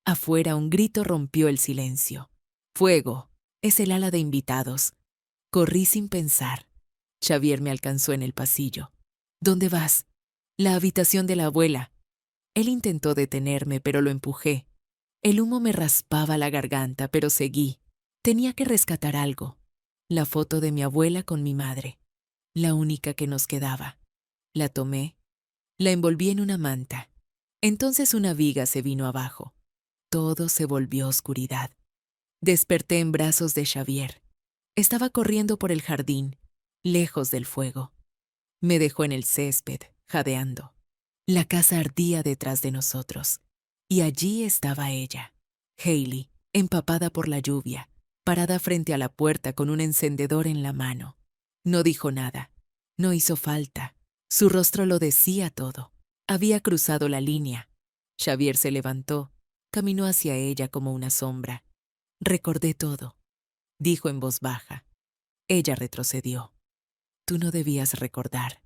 Afuera un grito rompió el silencio. ¡Fuego! Es el ala de invitados. Corrí sin pensar. Xavier me alcanzó en el pasillo. ¿Dónde vas? La habitación de la abuela. Él intentó detenerme, pero lo empujé. El humo me raspaba la garganta, pero seguí. Tenía que rescatar algo. La foto de mi abuela con mi madre. La única que nos quedaba. La tomé. La envolví en una manta. Entonces una viga se vino abajo. Todo se volvió oscuridad. Desperté en brazos de Xavier. Estaba corriendo por el jardín, lejos del fuego. Me dejó en el césped, jadeando. La casa ardía detrás de nosotros. Y allí estaba ella, Hailey, empapada por la lluvia, parada frente a la puerta con un encendedor en la mano. No dijo nada. No hizo falta. Su rostro lo decía todo. Había cruzado la línea. Xavier se levantó, caminó hacia ella como una sombra. Recordé todo, dijo en voz baja. Ella retrocedió. Tú no debías recordar,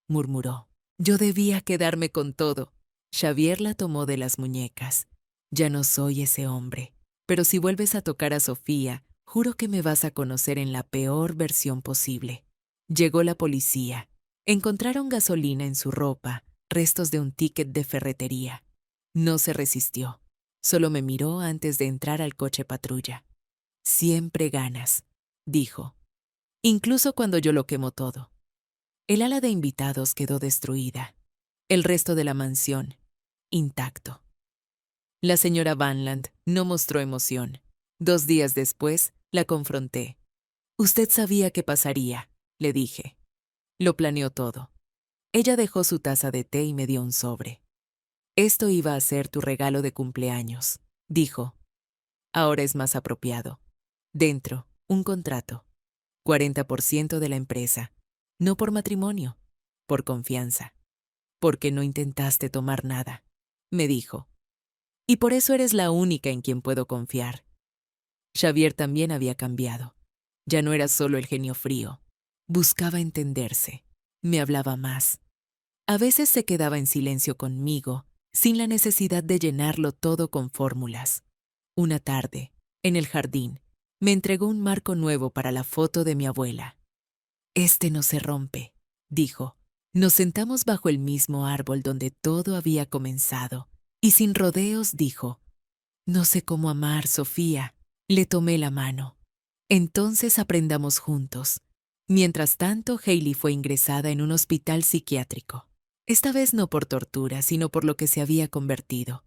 murmuró. Yo debía quedarme con todo. Xavier la tomó de las muñecas. Ya no soy ese hombre, pero si vuelves a tocar a Sofía, juro que me vas a conocer en la peor versión posible. Llegó la policía. Encontraron gasolina en su ropa, restos de un ticket de ferretería. No se resistió. Solo me miró antes de entrar al coche patrulla. Siempre ganas, dijo. Incluso cuando yo lo quemo todo. El ala de invitados quedó destruida. El resto de la mansión, intacto. La señora Vanland no mostró emoción. 2 días después, la confronté. Usted sabía qué pasaría, le dije. Lo planeó todo. Ella dejó su taza de té y me dio un sobre. Esto iba a ser tu regalo de cumpleaños, dijo. Ahora es más apropiado. Dentro, un contrato. 40% de la empresa. No por matrimonio, por confianza. Porque no intentaste tomar nada, me dijo. Y por eso eres la única en quien puedo confiar. Xavier también había cambiado. Ya no era solo el genio frío. Buscaba entenderse. Me hablaba más. A veces se quedaba en silencio conmigo, sin la necesidad de llenarlo todo con fórmulas. Una tarde, en el jardín, me entregó un marco nuevo para la foto de mi abuela. Este no se rompe, dijo. Nos sentamos bajo el mismo árbol donde todo había comenzado, y sin rodeos dijo, no sé cómo amar, Sofía. Le tomé la mano. Entonces aprendamos juntos. Mientras tanto, Hailey fue ingresada en un hospital psiquiátrico. Esta vez no por tortura, sino por lo que se había convertido.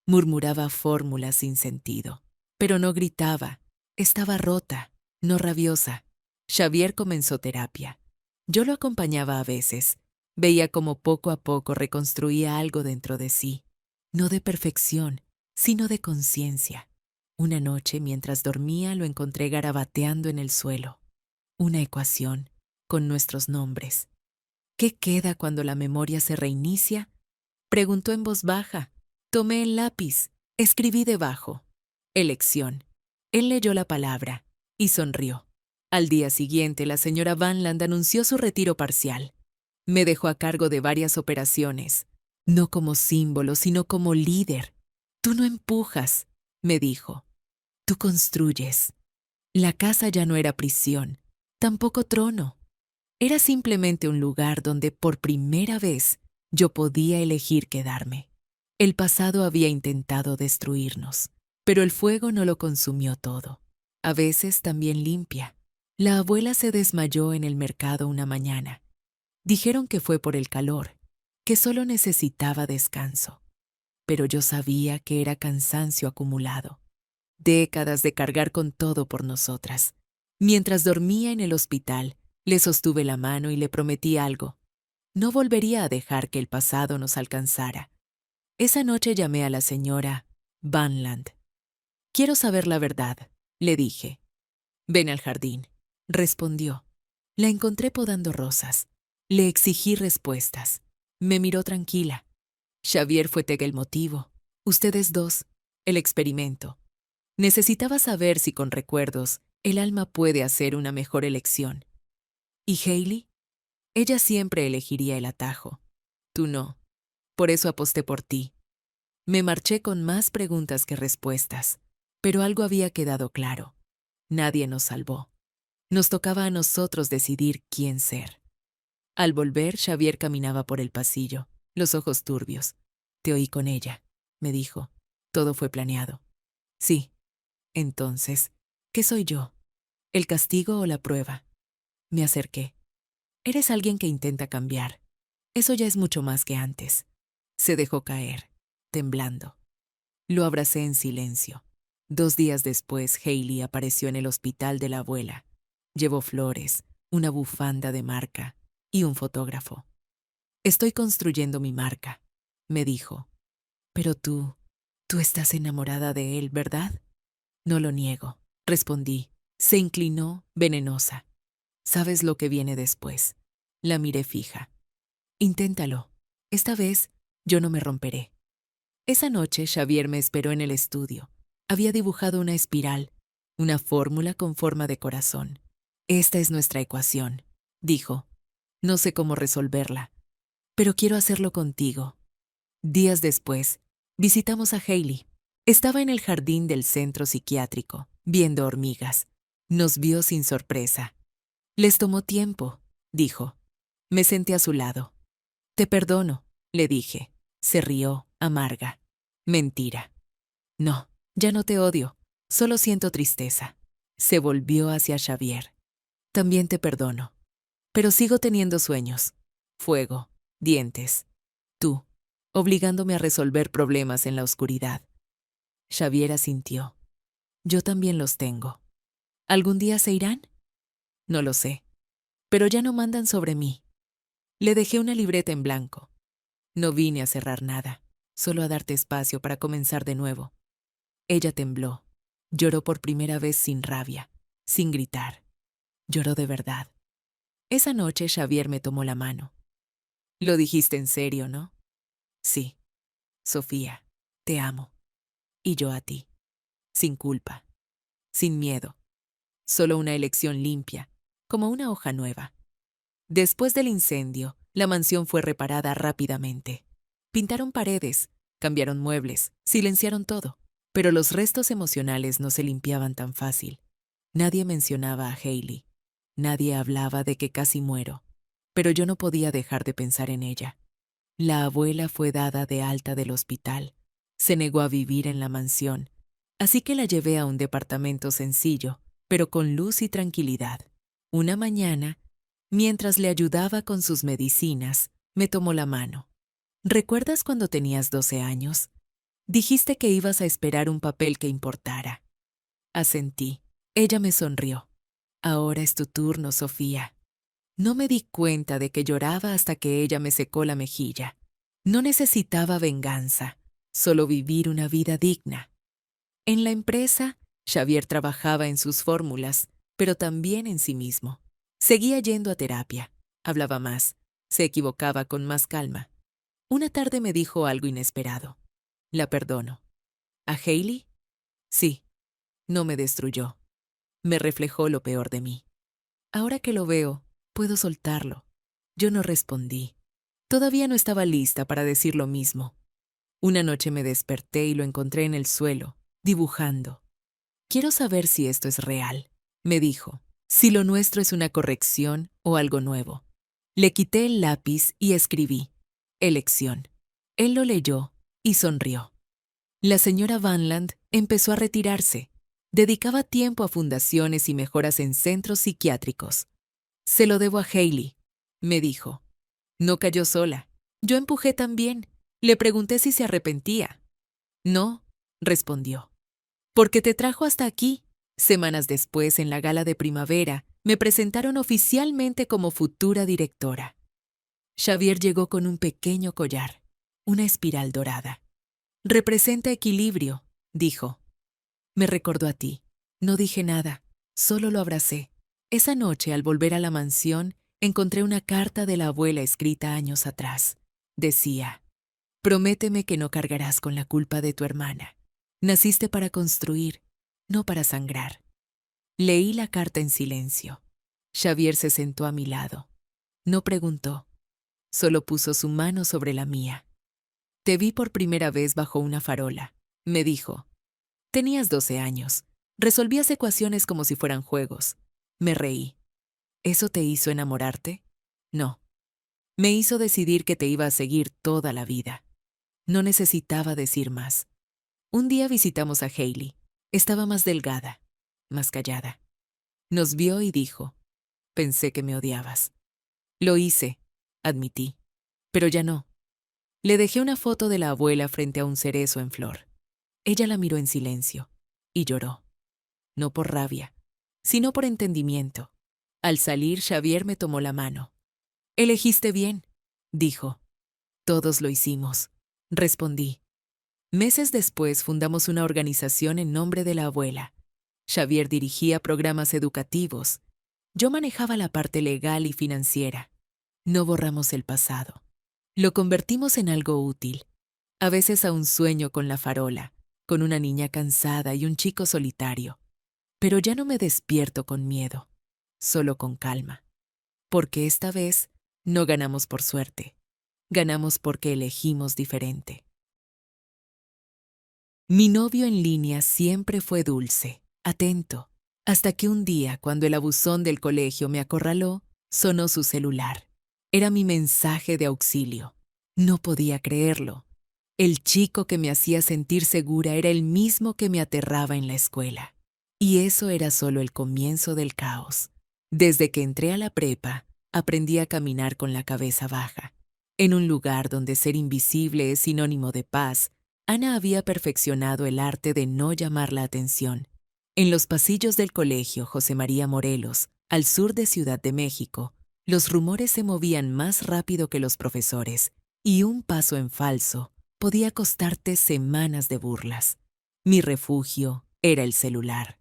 Murmuraba fórmulas sin sentido, pero no gritaba. Estaba rota, no rabiosa. Xavier comenzó terapia. Yo lo acompañaba a veces. Veía cómo poco a poco reconstruía algo dentro de sí. No de perfección, sino de conciencia. Una noche, mientras dormía, lo encontré garabateando en el suelo. Una ecuación, con nuestros nombres. ¿Qué queda cuando la memoria se reinicia? Preguntó en voz baja. Tomé el lápiz. Escribí debajo. Elección. Él leyó la palabra y sonrió. Al día siguiente, la señora Vanland anunció su retiro parcial. Me dejó a cargo de varias operaciones. No como símbolo, sino como líder. Tú no empujas, me dijo. Tú construyes. La casa ya no era prisión, tampoco trono. Era simplemente un lugar donde por primera vez yo podía elegir quedarme. El pasado había intentado destruirnos, pero el fuego no lo consumió todo. A veces también limpia. La abuela se desmayó en el mercado una mañana. Dijeron que fue por el calor, que solo necesitaba descanso. pero yo sabía que era cansancio acumulado. Décadas de cargar con todo por nosotras. Mientras dormía en el hospital, le sostuve la mano y le prometí algo. No volvería a dejar que el pasado nos alcanzara. Esa noche llamé a la señora Vanland. Quiero saber la verdad, le dije. Ven al jardín, respondió. La encontré podando rosas. Le exigí respuestas. Me miró tranquila. Xavier fue el motivo. Ustedes dos, el experimento. Necesitaba saber si con recuerdos el alma puede hacer una mejor elección. ¿Y Hailey? Ella siempre elegiría el atajo. Tú no. Por eso aposté por ti. Me marché con más preguntas que respuestas, pero algo había quedado claro. Nadie nos salvó. Nos tocaba a nosotros decidir quién ser. Al volver, Xavier caminaba por el pasillo, los ojos turbios. Te oí con ella, me dijo. Todo fue planeado. Sí. Entonces, ¿qué soy yo? ¿El castigo o la prueba? Me acerqué. Eres alguien que intenta cambiar. Eso ya es mucho más que antes. Se dejó caer, temblando. Lo abracé en silencio. 2 días después, Hailey apareció en el hospital de la abuela. Llevó flores, una bufanda de marca y un fotógrafo. Estoy construyendo mi marca, me dijo. Pero tú estás enamorada de él, ¿verdad? No lo niego, respondí. Se inclinó, venenosa. ¿Sabes lo que viene después? La miré fija. Inténtalo. Esta vez yo no me romperé. Esa noche Xavier me esperó en el estudio. Había dibujado una espiral, una fórmula con forma de corazón. Esta es nuestra ecuación, dijo. No sé cómo resolverla, pero quiero hacerlo contigo. Días después, visitamos a Hailey. Estaba en el jardín del centro psiquiátrico, viendo hormigas. Nos vio sin sorpresa. Les tomó tiempo, dijo. Me senté a su lado. Te perdono, le dije. Se rió, amarga. Mentira. No, ya no te odio, solo siento tristeza. Se volvió hacia Xavier. También te perdono. Pero sigo teniendo sueños. Fuego, dientes. Tú, obligándome a resolver problemas en la oscuridad. Xavier asintió. Yo también los tengo. ¿Algún día se irán? No lo sé. Pero ya no mandan sobre mí. Le dejé una libreta en blanco. No vine a cerrar nada, solo a darte espacio para comenzar de nuevo. Ella tembló. Lloró por primera vez sin rabia, sin gritar. Lloró de verdad. Esa noche Xavier me tomó la mano. Lo dijiste en serio, ¿no? Sí. Sofía, te amo. Y yo a ti. Sin culpa. Sin miedo. Solo una elección limpia, como una hoja nueva. Después del incendio, la mansión fue reparada rápidamente. Pintaron paredes, cambiaron muebles, silenciaron todo. Pero los restos emocionales no se limpiaban tan fácil. Nadie mencionaba a Hailey. Nadie hablaba de que casi muero. Pero yo no podía dejar de pensar en ella. La abuela fue dada de alta del hospital. Se negó a vivir en la mansión. Así que la llevé a un departamento sencillo, pero con luz y tranquilidad. Una mañana, mientras le ayudaba con sus medicinas, me tomó la mano. ¿Recuerdas cuando tenías 12 años? Dijiste que ibas a esperar un papel que importara. Asentí. Ella me sonrió. Ahora es tu turno, Sofía. No me di cuenta de que lloraba hasta que ella me secó la mejilla. No necesitaba venganza, solo vivir una vida digna. En la empresa, Xavier trabajaba en sus fórmulas, pero también en sí mismo. Seguía yendo a terapia. Hablaba más. Se equivocaba con más calma. Una tarde me dijo algo inesperado. La perdono. ¿A Hailey? Sí. No me destruyó. Me reflejó lo peor de mí. Ahora que lo veo, puedo soltarlo. Yo no respondí. Todavía no estaba lista para decir lo mismo. Una noche me desperté y lo encontré en el suelo, dibujando. Quiero saber si esto es real, me dijo. Si lo nuestro es una corrección o algo nuevo. Le quité el lápiz y escribí. Elección. Él lo leyó y sonrió. La señora Vanland empezó a retirarse. Dedicaba tiempo a fundaciones y mejoras en centros psiquiátricos. Se lo debo a Hailey, me dijo. No cayó sola. Yo empujé también. Le pregunté si se arrepentía. No, respondió. Porque te trajo hasta aquí. Semanas después, en la gala de primavera, me presentaron oficialmente como futura directora. Xavier llegó con un pequeño collar, una espiral dorada. Representa equilibrio, dijo. Me recordó a ti. No dije nada, solo lo abracé. Esa noche, al volver a la mansión, encontré una carta de la abuela escrita años atrás. Decía: prométeme que no cargarás con la culpa de tu hermana. Naciste para construir, no para sangrar. Leí la carta en silencio. Xavier se sentó a mi lado. No preguntó, solo puso su mano sobre la mía. Te vi por primera vez bajo una farola, me dijo. Tenías 12 años. Resolvías ecuaciones como si fueran juegos. Me reí. ¿Eso te hizo enamorarte? No. Me hizo decidir que te iba a seguir toda la vida. No necesitaba decir más. Un día visitamos a Hailey. Estaba más delgada, más callada. Nos vio y dijo: pensé que me odiabas. Lo hice, admití, pero ya no. Le dejé una foto de la abuela frente a un cerezo en flor. Ella la miró en silencio y lloró. No por rabia, sino por entendimiento. Al salir, Xavier me tomó la mano. Elegiste bien, dijo. Todos lo hicimos, respondí. Meses después fundamos una organización en nombre de la abuela. Xavier dirigía programas educativos. Yo manejaba la parte legal y financiera. No borramos el pasado. Lo convertimos en algo útil. A veces aún sueño con la farola, con una niña cansada y un chico solitario. Pero ya no me despierto con miedo, solo con calma. Porque esta vez no ganamos por suerte. Ganamos porque elegimos diferente. Mi novio en línea siempre fue dulce, atento, hasta que un día, cuando el abusón del colegio me acorraló, sonó su celular. Era mi mensaje de auxilio. No podía creerlo. El chico que me hacía sentir segura era el mismo que me aterraba en la escuela. Y eso era solo el comienzo del caos. Desde que entré a la prepa, aprendí a caminar con la cabeza baja. En un lugar donde ser invisible es sinónimo de paz, Ana había perfeccionado el arte de no llamar la atención. En los pasillos del colegio José María Morelos, al sur de Ciudad de México, los rumores se movían más rápido que los profesores, y un paso en falso podía costarte semanas de burlas. Mi refugio era el celular.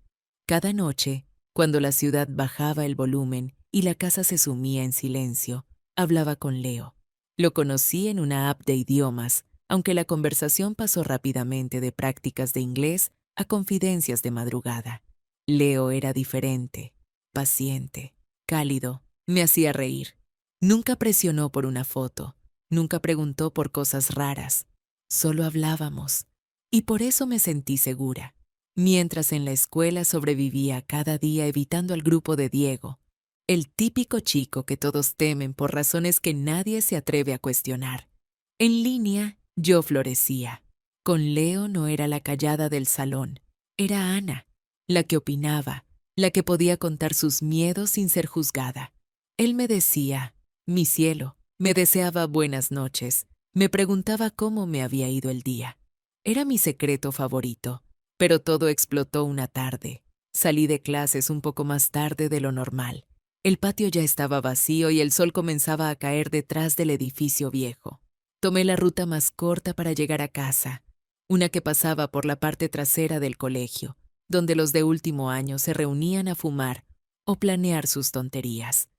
Cada noche, cuando la ciudad bajaba el volumen y la casa se sumía en silencio, hablaba con Leo. Lo conocí en una app de idiomas, aunque la conversación pasó rápidamente de prácticas de inglés a confidencias de madrugada. Leo era diferente, paciente, cálido, me hacía reír. Nunca presionó por una foto, nunca preguntó por cosas raras. Solo hablábamos, y por eso me sentí segura. Mientras en la escuela sobrevivía cada día evitando al grupo de Diego, el típico chico que todos temen por razones que nadie se atreve a cuestionar. En línea, yo florecía. Con Leo no era la callada del salón, era Ana, la que opinaba, la que podía contar sus miedos sin ser juzgada. Él me decía, mi cielo, me deseaba buenas noches, me preguntaba cómo me había ido el día. Era mi secreto favorito, pero todo explotó una tarde. Salí de clases un poco más tarde de lo normal. El patio ya estaba vacío y el sol comenzaba a caer detrás del edificio viejo. Tomé la ruta más corta para llegar a casa, una que pasaba por la parte trasera del colegio, donde los de último año se reunían a fumar o planear sus tonterías.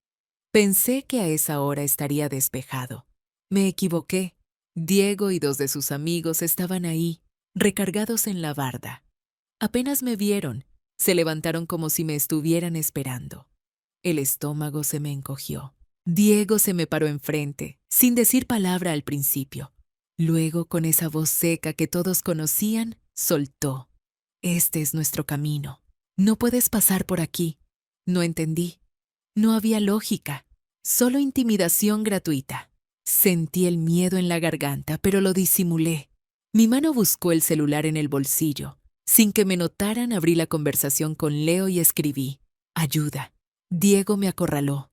Pensé que a esa hora estaría despejado. Me equivoqué. Diego y 2 de sus amigos estaban ahí, recargados en la barda. Apenas me vieron, se levantaron como si me estuvieran esperando. El estómago se me encogió. Diego se me paró enfrente, sin decir palabra al principio. Luego, con esa voz seca que todos conocían, soltó: este es nuestro camino. No puedes pasar por aquí. No entendí. No había lógica, solo intimidación gratuita. Sentí el miedo en la garganta, pero lo disimulé. Mi mano buscó el celular en el bolsillo. Sin que me notaran, abrí la conversación con Leo y escribí: ayuda. Diego me acorraló.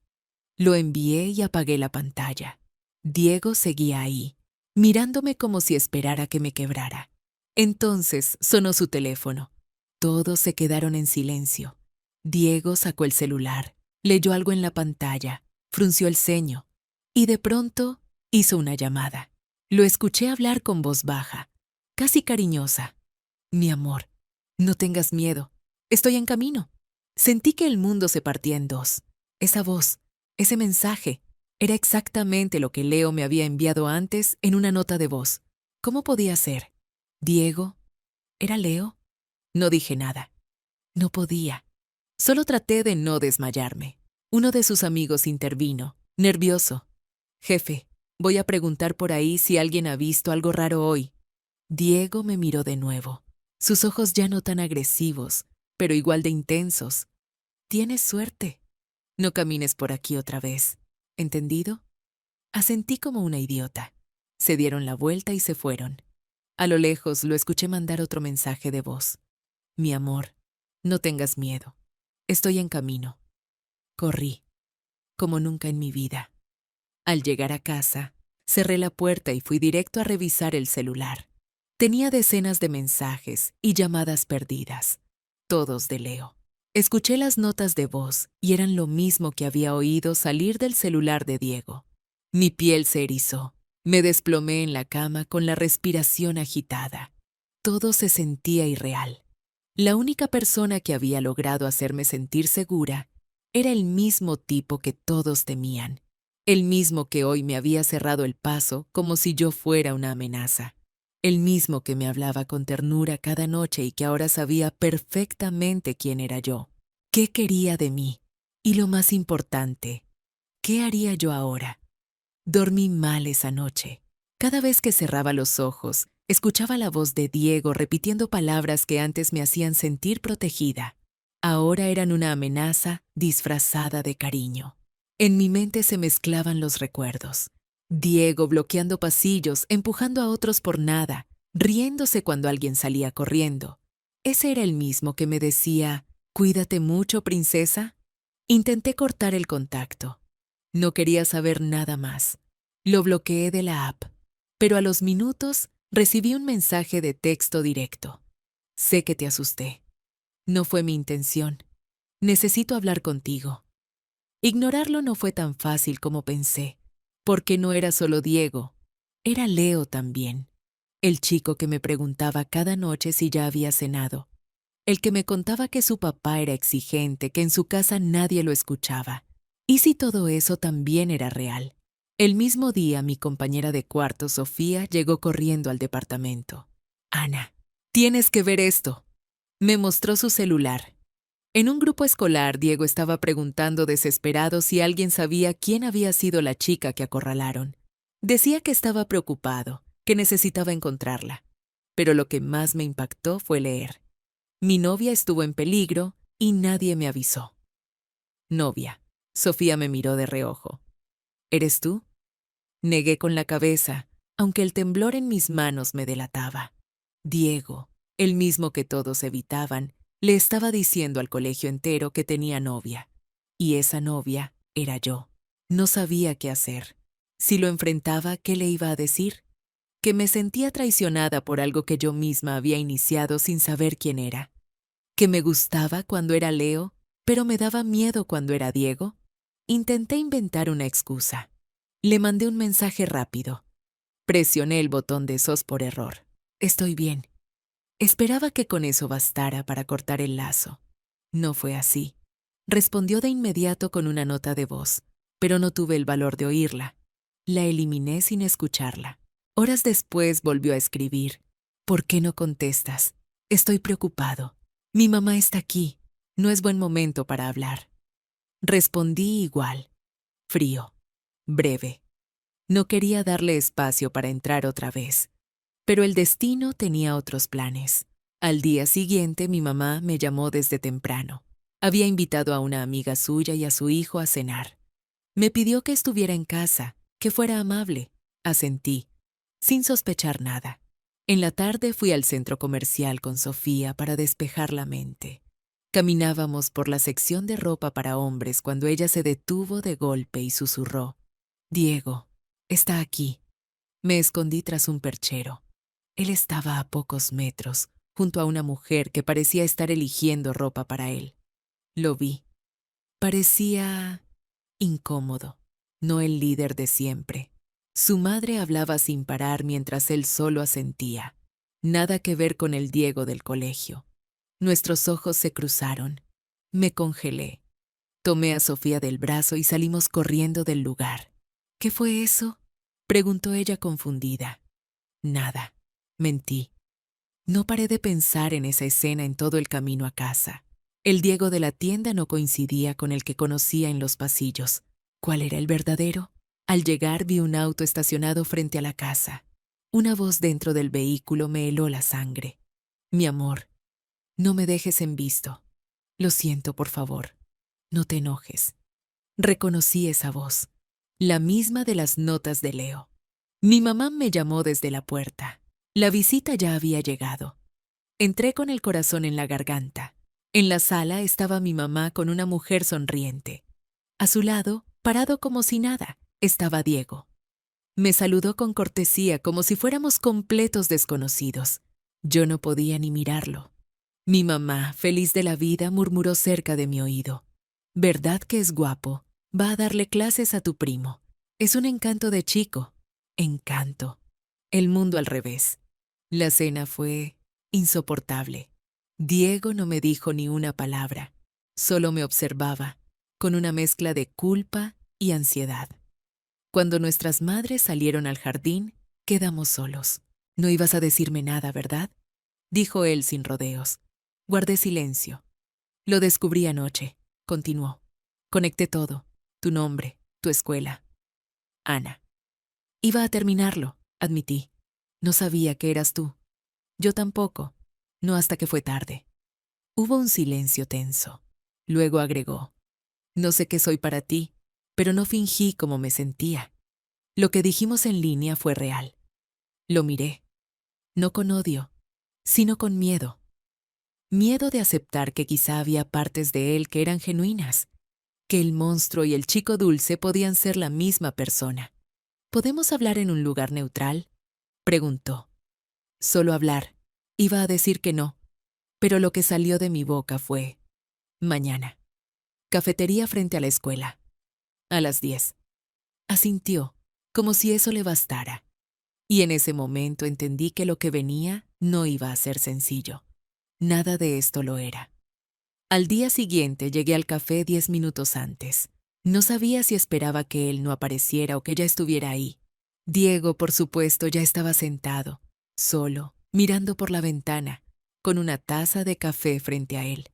Lo envié y apagué la pantalla. Diego seguía ahí, mirándome como si esperara que me quebrara. Entonces sonó su teléfono. Todos se quedaron en silencio. Diego sacó el celular, leyó algo en la pantalla, frunció el ceño y de pronto hizo una llamada. Lo escuché hablar con voz baja, casi cariñosa. Mi amor, no tengas miedo. Estoy en camino. Sentí que el mundo se partía en dos. Esa voz, ese mensaje, era exactamente lo que Leo me había enviado antes en una nota de voz. ¿Cómo podía ser? ¿Diego? ¿Era Leo? No dije nada. No podía. Solo traté de no desmayarme. Uno de sus amigos intervino, nervioso. Jefe, voy a preguntar por ahí si alguien ha visto algo raro hoy. Diego me miró de nuevo. Sus ojos ya no tan agresivos, pero igual de intensos. Tienes suerte. No camines por aquí otra vez. ¿Entendido? Asentí como una idiota. Se dieron la vuelta y se fueron. A lo lejos lo escuché mandar otro mensaje de voz. Mi amor, no tengas miedo. Estoy en camino. Corrí, como nunca en mi vida. Al llegar a casa, cerré la puerta y fui directo a revisar el celular. Tenía decenas de mensajes y llamadas perdidas, todos de Leo. Escuché las notas de voz y eran lo mismo que había oído salir del celular de Diego. Mi piel se erizó. Me desplomé en la cama con la respiración agitada. Todo se sentía irreal. La única persona que había logrado hacerme sentir segura era el mismo tipo que todos temían, el mismo que hoy me había cerrado el paso como si yo fuera una amenaza, el mismo que me hablaba con ternura cada noche y que ahora sabía perfectamente quién era yo, qué quería de mí y lo más importante, ¿qué haría yo ahora? Dormí mal esa noche. Cada vez que cerraba los ojos, escuchaba la voz de Diego repitiendo palabras que antes me hacían sentir protegida. Ahora eran una amenaza disfrazada de cariño. En mi mente se mezclaban los recuerdos. Diego bloqueando pasillos, empujando a otros por nada, riéndose cuando alguien salía corriendo. Ese era el mismo que me decía, «Cuídate mucho, princesa». Intenté cortar el contacto. No quería saber nada más. Lo bloqueé de la app, pero a los minutos recibí un mensaje de texto directo. Sé que te asusté. No fue mi intención. Necesito hablar contigo. Ignorarlo no fue tan fácil como pensé, porque no era solo Diego, era Leo también, el chico que me preguntaba cada noche si ya había cenado, el que me contaba que su papá era exigente, que en su casa nadie lo escuchaba. ¿Y si todo eso también era real? El mismo día mi compañera de cuarto, Sofía, llegó corriendo al departamento. Ana, tienes que ver esto. Me mostró su celular. En un grupo escolar, Diego estaba preguntando desesperado si alguien sabía quién había sido la chica que acorralaron. Decía que estaba preocupado, que necesitaba encontrarla. Pero lo que más me impactó fue leer. Mi novia estuvo en peligro y nadie me avisó. Novia. Sofía me miró de reojo. ¿Eres tú? Negué con la cabeza, aunque el temblor en mis manos me delataba. Diego, el mismo que todos evitaban, le estaba diciendo al colegio entero que tenía novia. Y esa novia era yo. No sabía qué hacer. Si lo enfrentaba, ¿qué le iba a decir? Que me sentía traicionada por algo que yo misma había iniciado sin saber quién era. Que me gustaba cuando era Leo, pero me daba miedo cuando era Diego. Intenté inventar una excusa. Le mandé un mensaje rápido. Presioné el botón de SOS por error. Estoy bien. Esperaba que con eso bastara para cortar el lazo. No fue así. Respondió de inmediato con una nota de voz, pero no tuve el valor de oírla. La eliminé sin escucharla. Horas después volvió a escribir. ¿Por qué no contestas? Estoy preocupado. Mi mamá está aquí. No es buen momento para hablar. Respondí igual. Frío. Breve. No quería darle espacio para entrar otra vez. Pero el destino tenía otros planes. Al día siguiente mi mamá me llamó desde temprano. Había invitado a una amiga suya y a su hijo a cenar. Me pidió que estuviera en casa, que fuera amable. Asentí, sin sospechar nada. En la tarde fui al centro comercial con Sofía para despejar la mente. Caminábamos por la sección de ropa para hombres cuando ella se detuvo de golpe y susurró. Diego, está aquí. Me escondí tras un perchero. Él estaba a pocos metros, junto a una mujer que parecía estar eligiendo ropa para él. Lo vi. Parecía incómodo, no el líder de siempre. Su madre hablaba sin parar mientras él solo asentía. Nada que ver con el Diego del colegio. Nuestros ojos se cruzaron. Me congelé. Tomé a Sofía del brazo y salimos corriendo del lugar. ¿Qué fue eso?, preguntó ella confundida. Nada. Mentí. No paré de pensar en esa escena en todo el camino a casa. El Diego de la tienda no coincidía con el que conocía en los pasillos. ¿Cuál era el verdadero? Al llegar vi un auto estacionado frente a la casa. Una voz dentro del vehículo me heló la sangre. Mi amor, no me dejes en visto. Lo siento, por favor. No te enojes. Reconocí esa voz, la misma de las notas de Leo. Mi mamá me llamó desde la puerta. La visita ya había llegado. Entré con el corazón en la garganta. En la sala estaba mi mamá con una mujer sonriente. A su lado, parado como si nada, estaba Diego. Me saludó con cortesía como si fuéramos completos desconocidos. Yo no podía ni mirarlo. Mi mamá, feliz de la vida, murmuró cerca de mi oído: ¿verdad que es guapo? Va a darle clases a tu primo. Es un encanto de chico. Encanto. El mundo al revés. La cena fue insoportable. Diego no me dijo ni una palabra. Solo me observaba, con una mezcla de culpa y ansiedad. Cuando nuestras madres salieron al jardín, quedamos solos. No ibas a decirme nada, ¿verdad?, dijo él sin rodeos. Guardé silencio. Lo descubrí anoche, continuó. Conecté todo: tu nombre, tu escuela. Ana. Iba a terminarlo, admití. No sabía que eras tú. Yo tampoco, no hasta que fue tarde. Hubo un silencio tenso. Luego agregó: no sé qué soy para ti, pero no fingí cómo me sentía. Lo que dijimos en línea fue real. Lo miré, no con odio, sino con miedo. Miedo de aceptar que quizá había partes de él que eran genuinas, que el monstruo y el chico dulce podían ser la misma persona. ¿Podemos hablar en un lugar neutral?, preguntó. Solo hablar. Iba a decir que no, pero lo que salió de mi boca fue: mañana. Cafetería frente a la escuela. A las 10. Asintió, como si eso le bastara. Y en ese momento entendí que lo que venía no iba a ser sencillo. Nada de esto lo era. Al día siguiente llegué al café 10 minutos antes. No sabía si esperaba que él no apareciera o que ya estuviera ahí. Diego, por supuesto, ya estaba sentado, solo, mirando por la ventana, con una taza de café frente a él.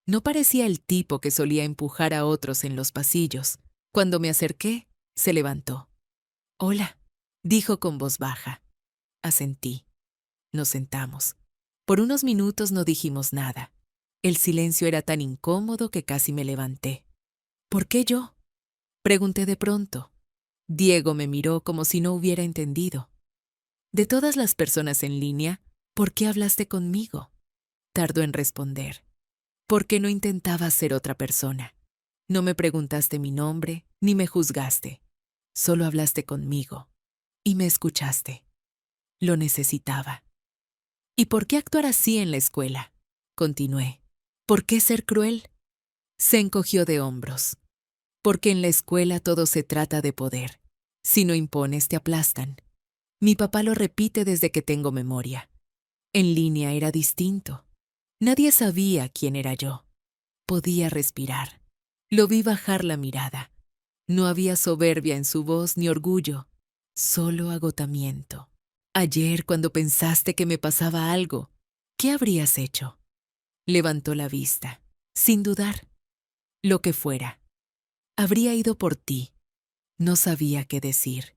No parecía el tipo que solía empujar a otros en los pasillos. Cuando me acerqué, se levantó. «Hola», dijo con voz baja. Asentí. Nos sentamos. Por unos minutos no dijimos nada. El silencio era tan incómodo que casi me levanté. «¿Por qué yo?», pregunté de pronto. Diego me miró como si no hubiera entendido. «De todas las personas en línea, ¿por qué hablaste conmigo?», tardó en responder. «¿Por qué no intentabas ser otra persona? No me preguntaste mi nombre, ni me juzgaste. Solo hablaste conmigo. Y me escuchaste. Lo necesitaba». «¿Y por qué actuar así en la escuela?», continué. «¿Por qué ser cruel?». Se encogió de hombros. «Porque en la escuela todo se trata de poder. Si no impones, te aplastan. Mi papá lo repite desde que tengo memoria. En línea era distinto. Nadie sabía quién era yo. Podía respirar. Lo vi bajar la mirada. No había soberbia en su voz ni orgullo, solo agotamiento. Ayer, cuando pensaste que me pasaba algo, ¿qué habrías hecho?». Levantó la vista, sin dudar. «Lo que fuera. Habría ido por ti». No sabía qué decir.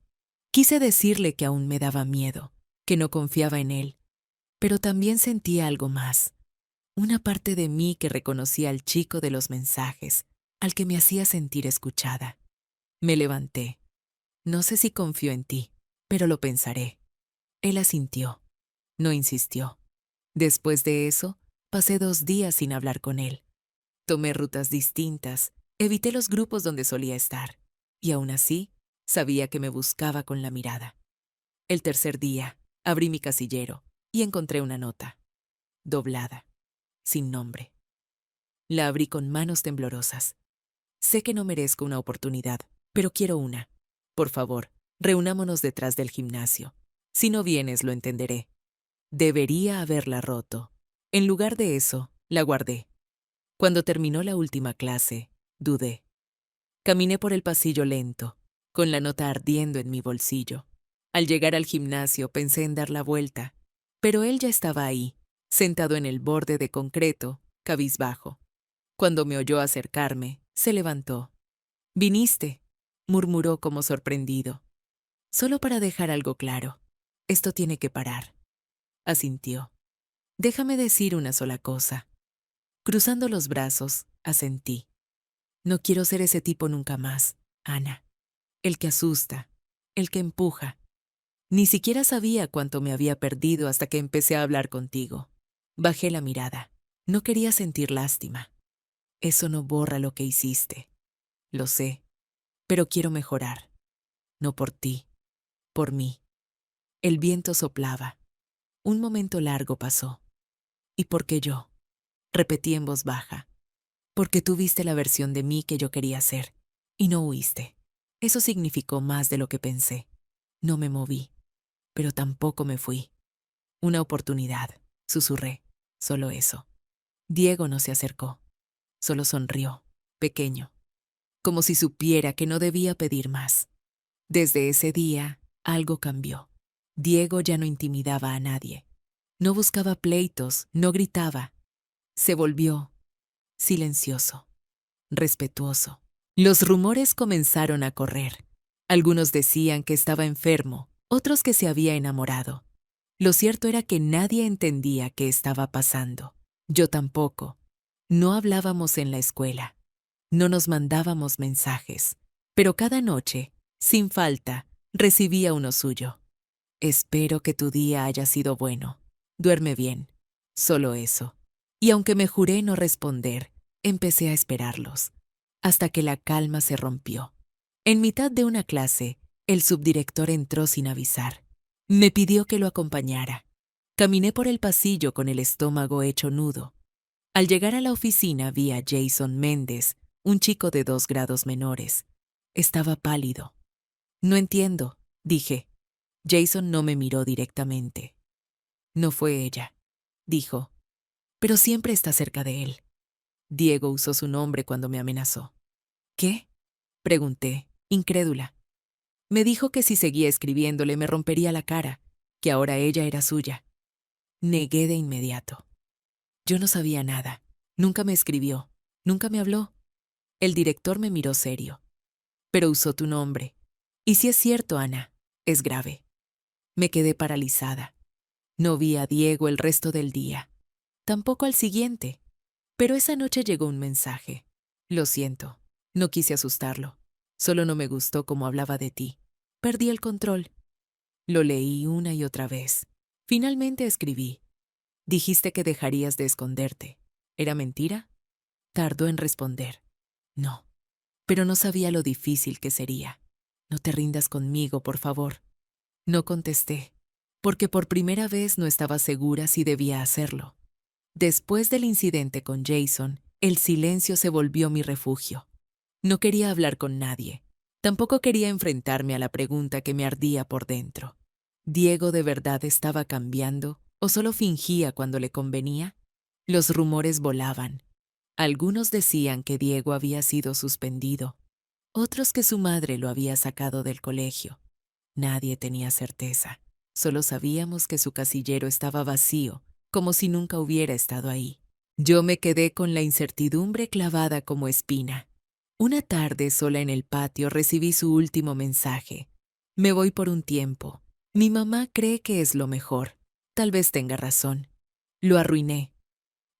Quise decirle que aún me daba miedo, que no confiaba en él, pero también sentía algo más. Una parte de mí que reconocía al chico de los mensajes, al que me hacía sentir escuchada. Me levanté. «No sé si confío en ti, pero lo pensaré». Él asintió. No insistió. Después de eso, pasé 2 días sin hablar con él. Tomé rutas distintas, evité los grupos donde solía estar, y aún así, sabía que me buscaba con la mirada. El tercer día, abrí mi casillero y encontré una nota, doblada, sin nombre. La abrí con manos temblorosas. Sé que no merezco una oportunidad, pero quiero una. Por favor, reunámonos detrás del gimnasio. Si no vienes, lo entenderé. Debería haberla roto. En lugar de eso, la guardé. Cuando terminó la última clase, dudé. Caminé por el pasillo lento, con la nota ardiendo en mi bolsillo. Al llegar al gimnasio pensé en dar la vuelta, pero él ya estaba ahí, sentado en el borde de concreto, cabizbajo. Cuando me oyó acercarme, se levantó. «¿Viniste?», murmuró como sorprendido. «Solo para dejar algo claro. Esto tiene que parar». Asintió. «Déjame decir una sola cosa». Cruzando los brazos, asentí. «No quiero ser ese tipo nunca más, Ana. El que asusta, el que empuja. Ni siquiera sabía cuánto me había perdido hasta que empecé a hablar contigo». Bajé la mirada. No quería sentir lástima. «Eso no borra lo que hiciste. Lo sé, pero quiero mejorar. No por ti, por mí». El viento soplaba. Un momento largo pasó. «¿Y por qué yo?», repetí en voz baja. «Porque tú viste la versión de mí que yo quería ser, y no huiste. Eso significó más de lo que pensé. No me moví, pero tampoco me fui. Una oportunidad», susurré. «Solo eso». Diego no se acercó. Solo sonrió, pequeño, como si supiera que no debía pedir más. Desde ese día, algo cambió. Diego ya no intimidaba a nadie. No buscaba pleitos, no gritaba. Se volvió silencioso, respetuoso. Los rumores comenzaron a correr. Algunos decían que estaba enfermo, otros que se había enamorado. Lo cierto era que nadie entendía qué estaba pasando. Yo tampoco. No hablábamos en la escuela. No nos mandábamos mensajes. Pero cada noche, sin falta, recibía uno suyo. «Espero que tu día haya sido bueno. Duerme bien». Solo eso. Y aunque me juré no responder, empecé a esperarlos, hasta que la calma se rompió. En mitad de una clase, el subdirector entró sin avisar. Me pidió que lo acompañara. Caminé por el pasillo con el estómago hecho nudo. Al llegar a la oficina vi a Jason Méndez, un chico de 2 grados menores. Estaba pálido. «No entiendo», dije. Jason no me miró directamente. «No fue ella», dijo, «pero siempre está cerca de él». Diego usó su nombre cuando me amenazó. «¿Qué?», pregunté, incrédula. Me dijo que si seguía escribiéndole me rompería la cara, que ahora ella era suya. Negué de inmediato. Yo no sabía nada. Nunca me escribió. Nunca me habló. El director me miró serio. «Pero usó tu nombre. Y si es cierto, Ana, es grave». Me quedé paralizada. No vi a Diego el resto del día. Tampoco al siguiente. Pero esa noche llegó un mensaje. «Lo siento. No quise asustarlo. Solo no me gustó cómo hablaba de ti. Perdí el control». Lo leí una y otra vez. Finalmente escribí. «Dijiste que dejarías de esconderte. ¿Era mentira?». Tardó en responder. «No». Pero no sabía lo difícil que sería. «No te rindas conmigo, por favor». No contesté, porque por primera vez no estaba segura si debía hacerlo. Después del incidente con Jason, el silencio se volvió mi refugio. No quería hablar con nadie. Tampoco quería enfrentarme a la pregunta que me ardía por dentro. ¿Diego de verdad estaba cambiando o solo fingía cuando le convenía? Los rumores volaban. Algunos decían que Diego había sido suspendido, otros que su madre lo había sacado del colegio. Nadie tenía certeza. Solo sabíamos que su casillero estaba vacío, como si nunca hubiera estado ahí. Yo me quedé con la incertidumbre clavada como espina. Una tarde, sola en el patio, recibí su último mensaje. «Me voy por un tiempo. Mi mamá cree que es lo mejor. Tal vez tenga razón. Lo arruiné.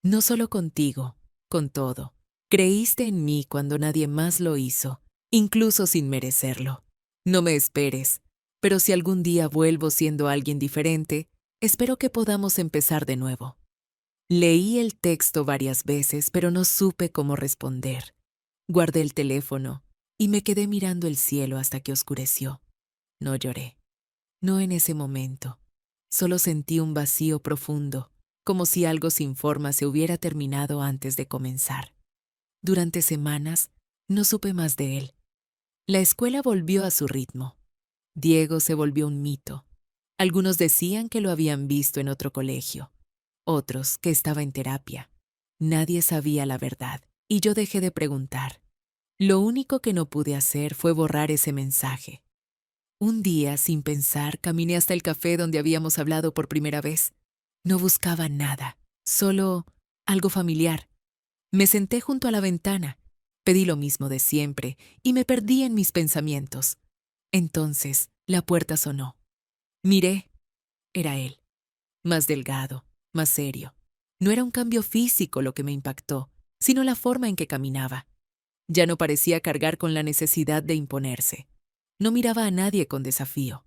No solo contigo, con todo. Creíste en mí cuando nadie más lo hizo, incluso sin merecerlo. No me esperes, pero si algún día vuelvo siendo alguien diferente, espero que podamos empezar de nuevo». Leí el texto varias veces, pero no supe cómo responder. Guardé el teléfono y me quedé mirando el cielo hasta que oscureció. No lloré. No en ese momento. Solo sentí un vacío profundo, como si algo sin forma se hubiera terminado antes de comenzar. Durante semanas, no supe más de él. La escuela volvió a su ritmo. Diego se volvió un mito. Algunos decían que lo habían visto en otro colegio, otros que estaba en terapia. Nadie sabía la verdad, y yo dejé de preguntar. Lo único que no pude hacer fue borrar ese mensaje. Un día, sin pensar, caminé hasta el café donde habíamos hablado por primera vez. No buscaba nada, solo algo familiar. Me senté junto a la ventana, pedí lo mismo de siempre y me perdí en mis pensamientos. Entonces, la puerta sonó. Miré. Era él. Más delgado, más serio. No era un cambio físico lo que me impactó, sino la forma en que caminaba. Ya no parecía cargar con la necesidad de imponerse. No miraba a nadie con desafío.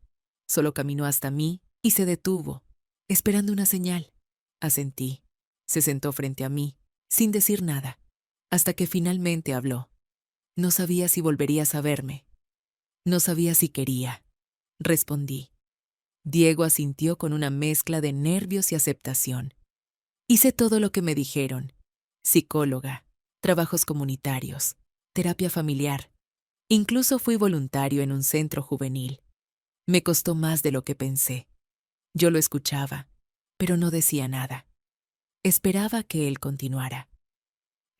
Solo caminó hasta mí y se detuvo, esperando una señal. Asentí. Se sentó frente a mí, sin decir nada, hasta que finalmente habló. No sabía si volverías a verme. No sabía si quería. Respondí. Diego asintió con una mezcla de nervios y aceptación. Hice todo lo que me dijeron. Psicóloga, trabajos comunitarios, terapia familiar. Incluso fui voluntario en un centro juvenil. Me costó más de lo que pensé. Yo lo escuchaba, pero no decía nada. Esperaba que él continuara.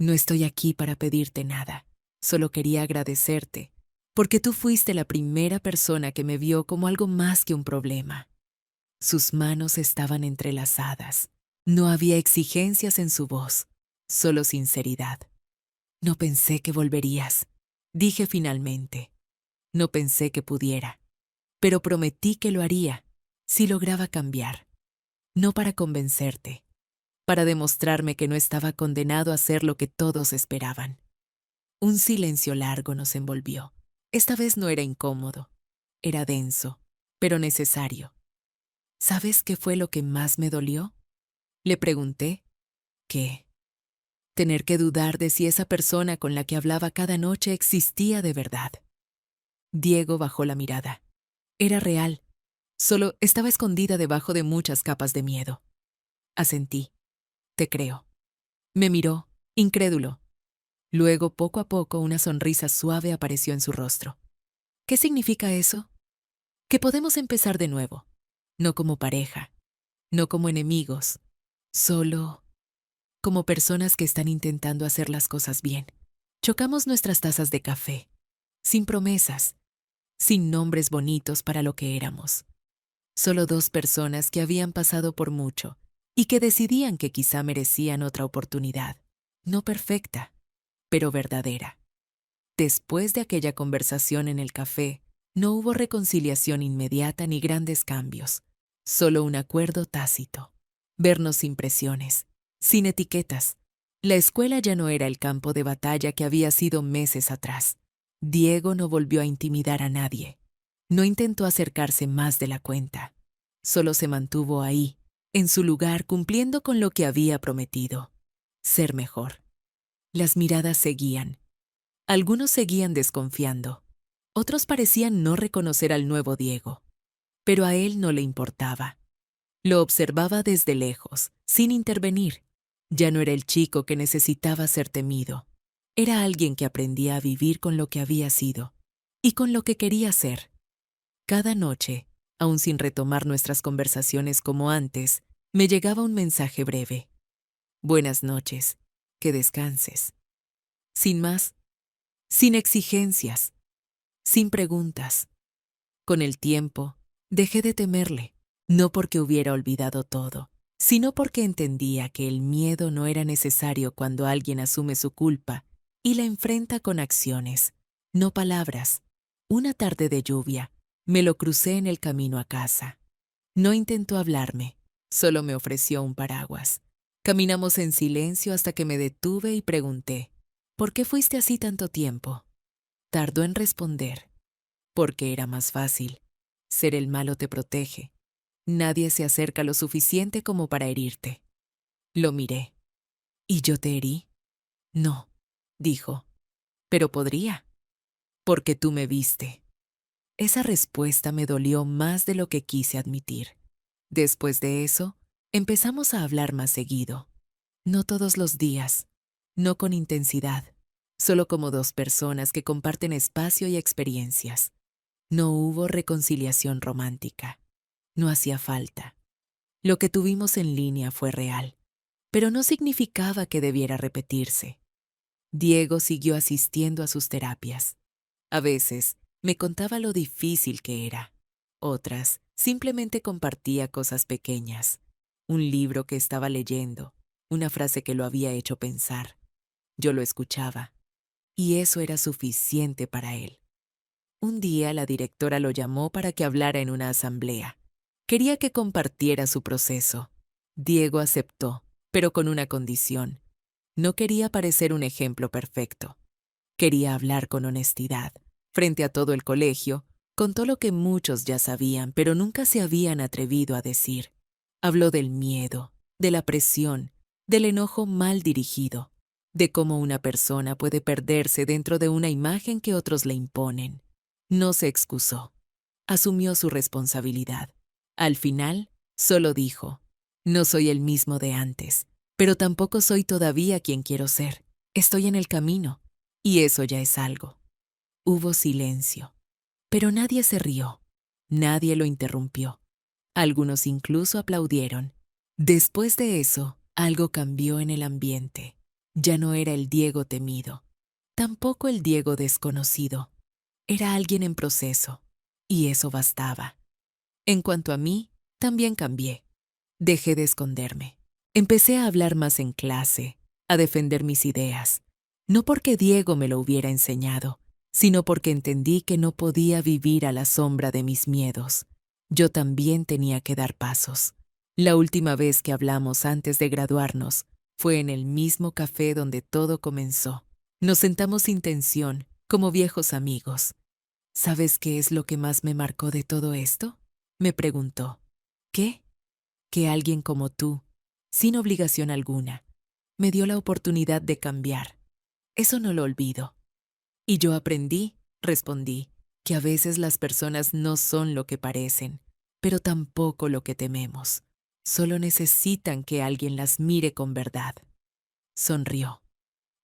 No estoy aquí para pedirte nada. Solo quería agradecerte, porque tú fuiste la primera persona que me vio como algo más que un problema. Sus manos estaban entrelazadas. No había exigencias en su voz, solo sinceridad. No pensé que volverías, dije finalmente. No pensé que pudiera, pero prometí que lo haría si lograba cambiar. No para convencerte, para demostrarme que no estaba condenado a ser lo que todos esperaban. Un silencio largo nos envolvió. Esta vez no era incómodo, era denso, pero necesario. ¿Sabes qué fue lo que más me dolió? Le pregunté. ¿Qué? Tener que dudar de si esa persona con la que hablaba cada noche existía de verdad. Diego bajó la mirada. Era real, solo estaba escondida debajo de muchas capas de miedo. Asentí. Te creo. Me miró, incrédulo. Luego, poco a poco, una sonrisa suave apareció en su rostro. ¿Qué significa eso? Que podemos empezar de nuevo. No como pareja, no como enemigos, solo como personas que están intentando hacer las cosas bien. Chocamos nuestras tazas de café, sin promesas, sin nombres bonitos para lo que éramos. Solo dos personas que habían pasado por mucho y que decidían que quizá merecían otra oportunidad. No perfecta, pero verdadera. Después de aquella conversación en el café, no hubo reconciliación inmediata ni grandes cambios, solo un acuerdo tácito. Vernos sin presiones, sin etiquetas. La escuela ya no era el campo de batalla que había sido meses atrás. Diego no volvió a intimidar a nadie. No intentó acercarse más de la cuenta. Solo se mantuvo ahí, en su lugar, cumpliendo con lo que había prometido. Ser mejor. Las miradas seguían. Algunos seguían desconfiando. Otros parecían no reconocer al nuevo Diego. Pero a él no le importaba. Lo observaba desde lejos, sin intervenir. Ya no era el chico que necesitaba ser temido. Era alguien que aprendía a vivir con lo que había sido y con lo que quería ser. Cada noche, aun sin retomar nuestras conversaciones como antes, me llegaba un mensaje breve. Buenas noches, que descanses. Sin más, sin exigencias, sin preguntas. Con el tiempo, dejé de temerle, no porque hubiera olvidado todo, sino porque entendía que el miedo no era necesario cuando alguien asume su culpa y la enfrenta con acciones, no palabras. Una tarde de lluvia, me lo crucé en el camino a casa. No intentó hablarme, solo me ofreció un paraguas. Caminamos en silencio hasta que me detuve y pregunté, ¿por qué fuiste así tanto tiempo? Tardó en responder, porque era más fácil. Ser el malo te protege. Nadie se acerca lo suficiente como para herirte. Lo miré. ¿Y yo te herí? No, dijo. Pero podría, porque tú me viste. Esa respuesta me dolió más de lo que quise admitir. Después de eso, empezamos a hablar más seguido. No todos los días, no con intensidad, solo como dos personas que comparten espacio y experiencias. No hubo reconciliación romántica. No hacía falta. Lo que tuvimos en línea fue real, pero no significaba que debiera repetirse. Diego siguió asistiendo a sus terapias. A veces me contaba lo difícil que era. Otras simplemente compartía cosas pequeñas. Un libro que estaba leyendo, una frase que lo había hecho pensar. Yo lo escuchaba, y eso era suficiente para él. Un día la directora lo llamó para que hablara en una asamblea. Quería que compartiera su proceso. Diego aceptó, pero con una condición. No quería parecer un ejemplo perfecto. Quería hablar con honestidad, frente a todo el colegio. Contó lo que muchos ya sabían, pero nunca se habían atrevido a decir. Habló del miedo, de la presión, del enojo mal dirigido, de cómo una persona puede perderse dentro de una imagen que otros le imponen. No se excusó. Asumió su responsabilidad. Al final, solo dijo, no soy el mismo de antes, pero tampoco soy todavía quien quiero ser. Estoy en el camino, y eso ya es algo. Hubo silencio, pero nadie se rió. Nadie lo interrumpió. Algunos incluso aplaudieron. Después de eso, algo cambió en el ambiente. Ya no era el Diego temido, tampoco el Diego desconocido. Era alguien en proceso, y eso bastaba. En cuanto a mí, también cambié. Dejé de esconderme. Empecé a hablar más en clase, a defender mis ideas. No porque Diego me lo hubiera enseñado, sino porque entendí que no podía vivir a la sombra de mis miedos. Yo también tenía que dar pasos. La última vez que hablamos antes de graduarnos fue en el mismo café donde todo comenzó. Nos sentamos sin tensión, como viejos amigos. ¿Sabes qué es lo que más me marcó de todo esto? Me preguntó. ¿Qué? Que alguien como tú, sin obligación alguna, me dio la oportunidad de cambiar. Eso no lo olvido. Y yo aprendí, respondí, que a veces las personas no son lo que parecen, pero tampoco lo que tememos. Solo necesitan que alguien las mire con verdad. Sonrió,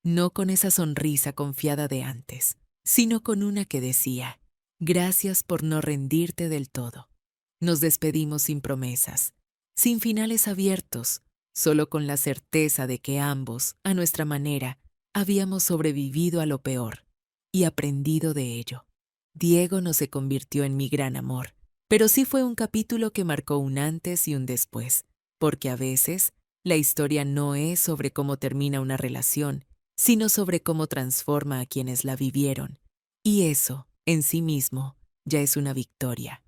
no con esa sonrisa confiada de antes, sino con una que decía, gracias por no rendirte del todo. Nos despedimos sin promesas, sin finales abiertos, solo con la certeza de que ambos, a nuestra manera, habíamos sobrevivido a lo peor y aprendido de ello. Diego no se convirtió en mi gran amor, pero sí fue un capítulo que marcó un antes y un después, porque a veces la historia no es sobre cómo termina una relación, sino sobre cómo transforma a quienes la vivieron. Y eso, en sí mismo, ya es una victoria.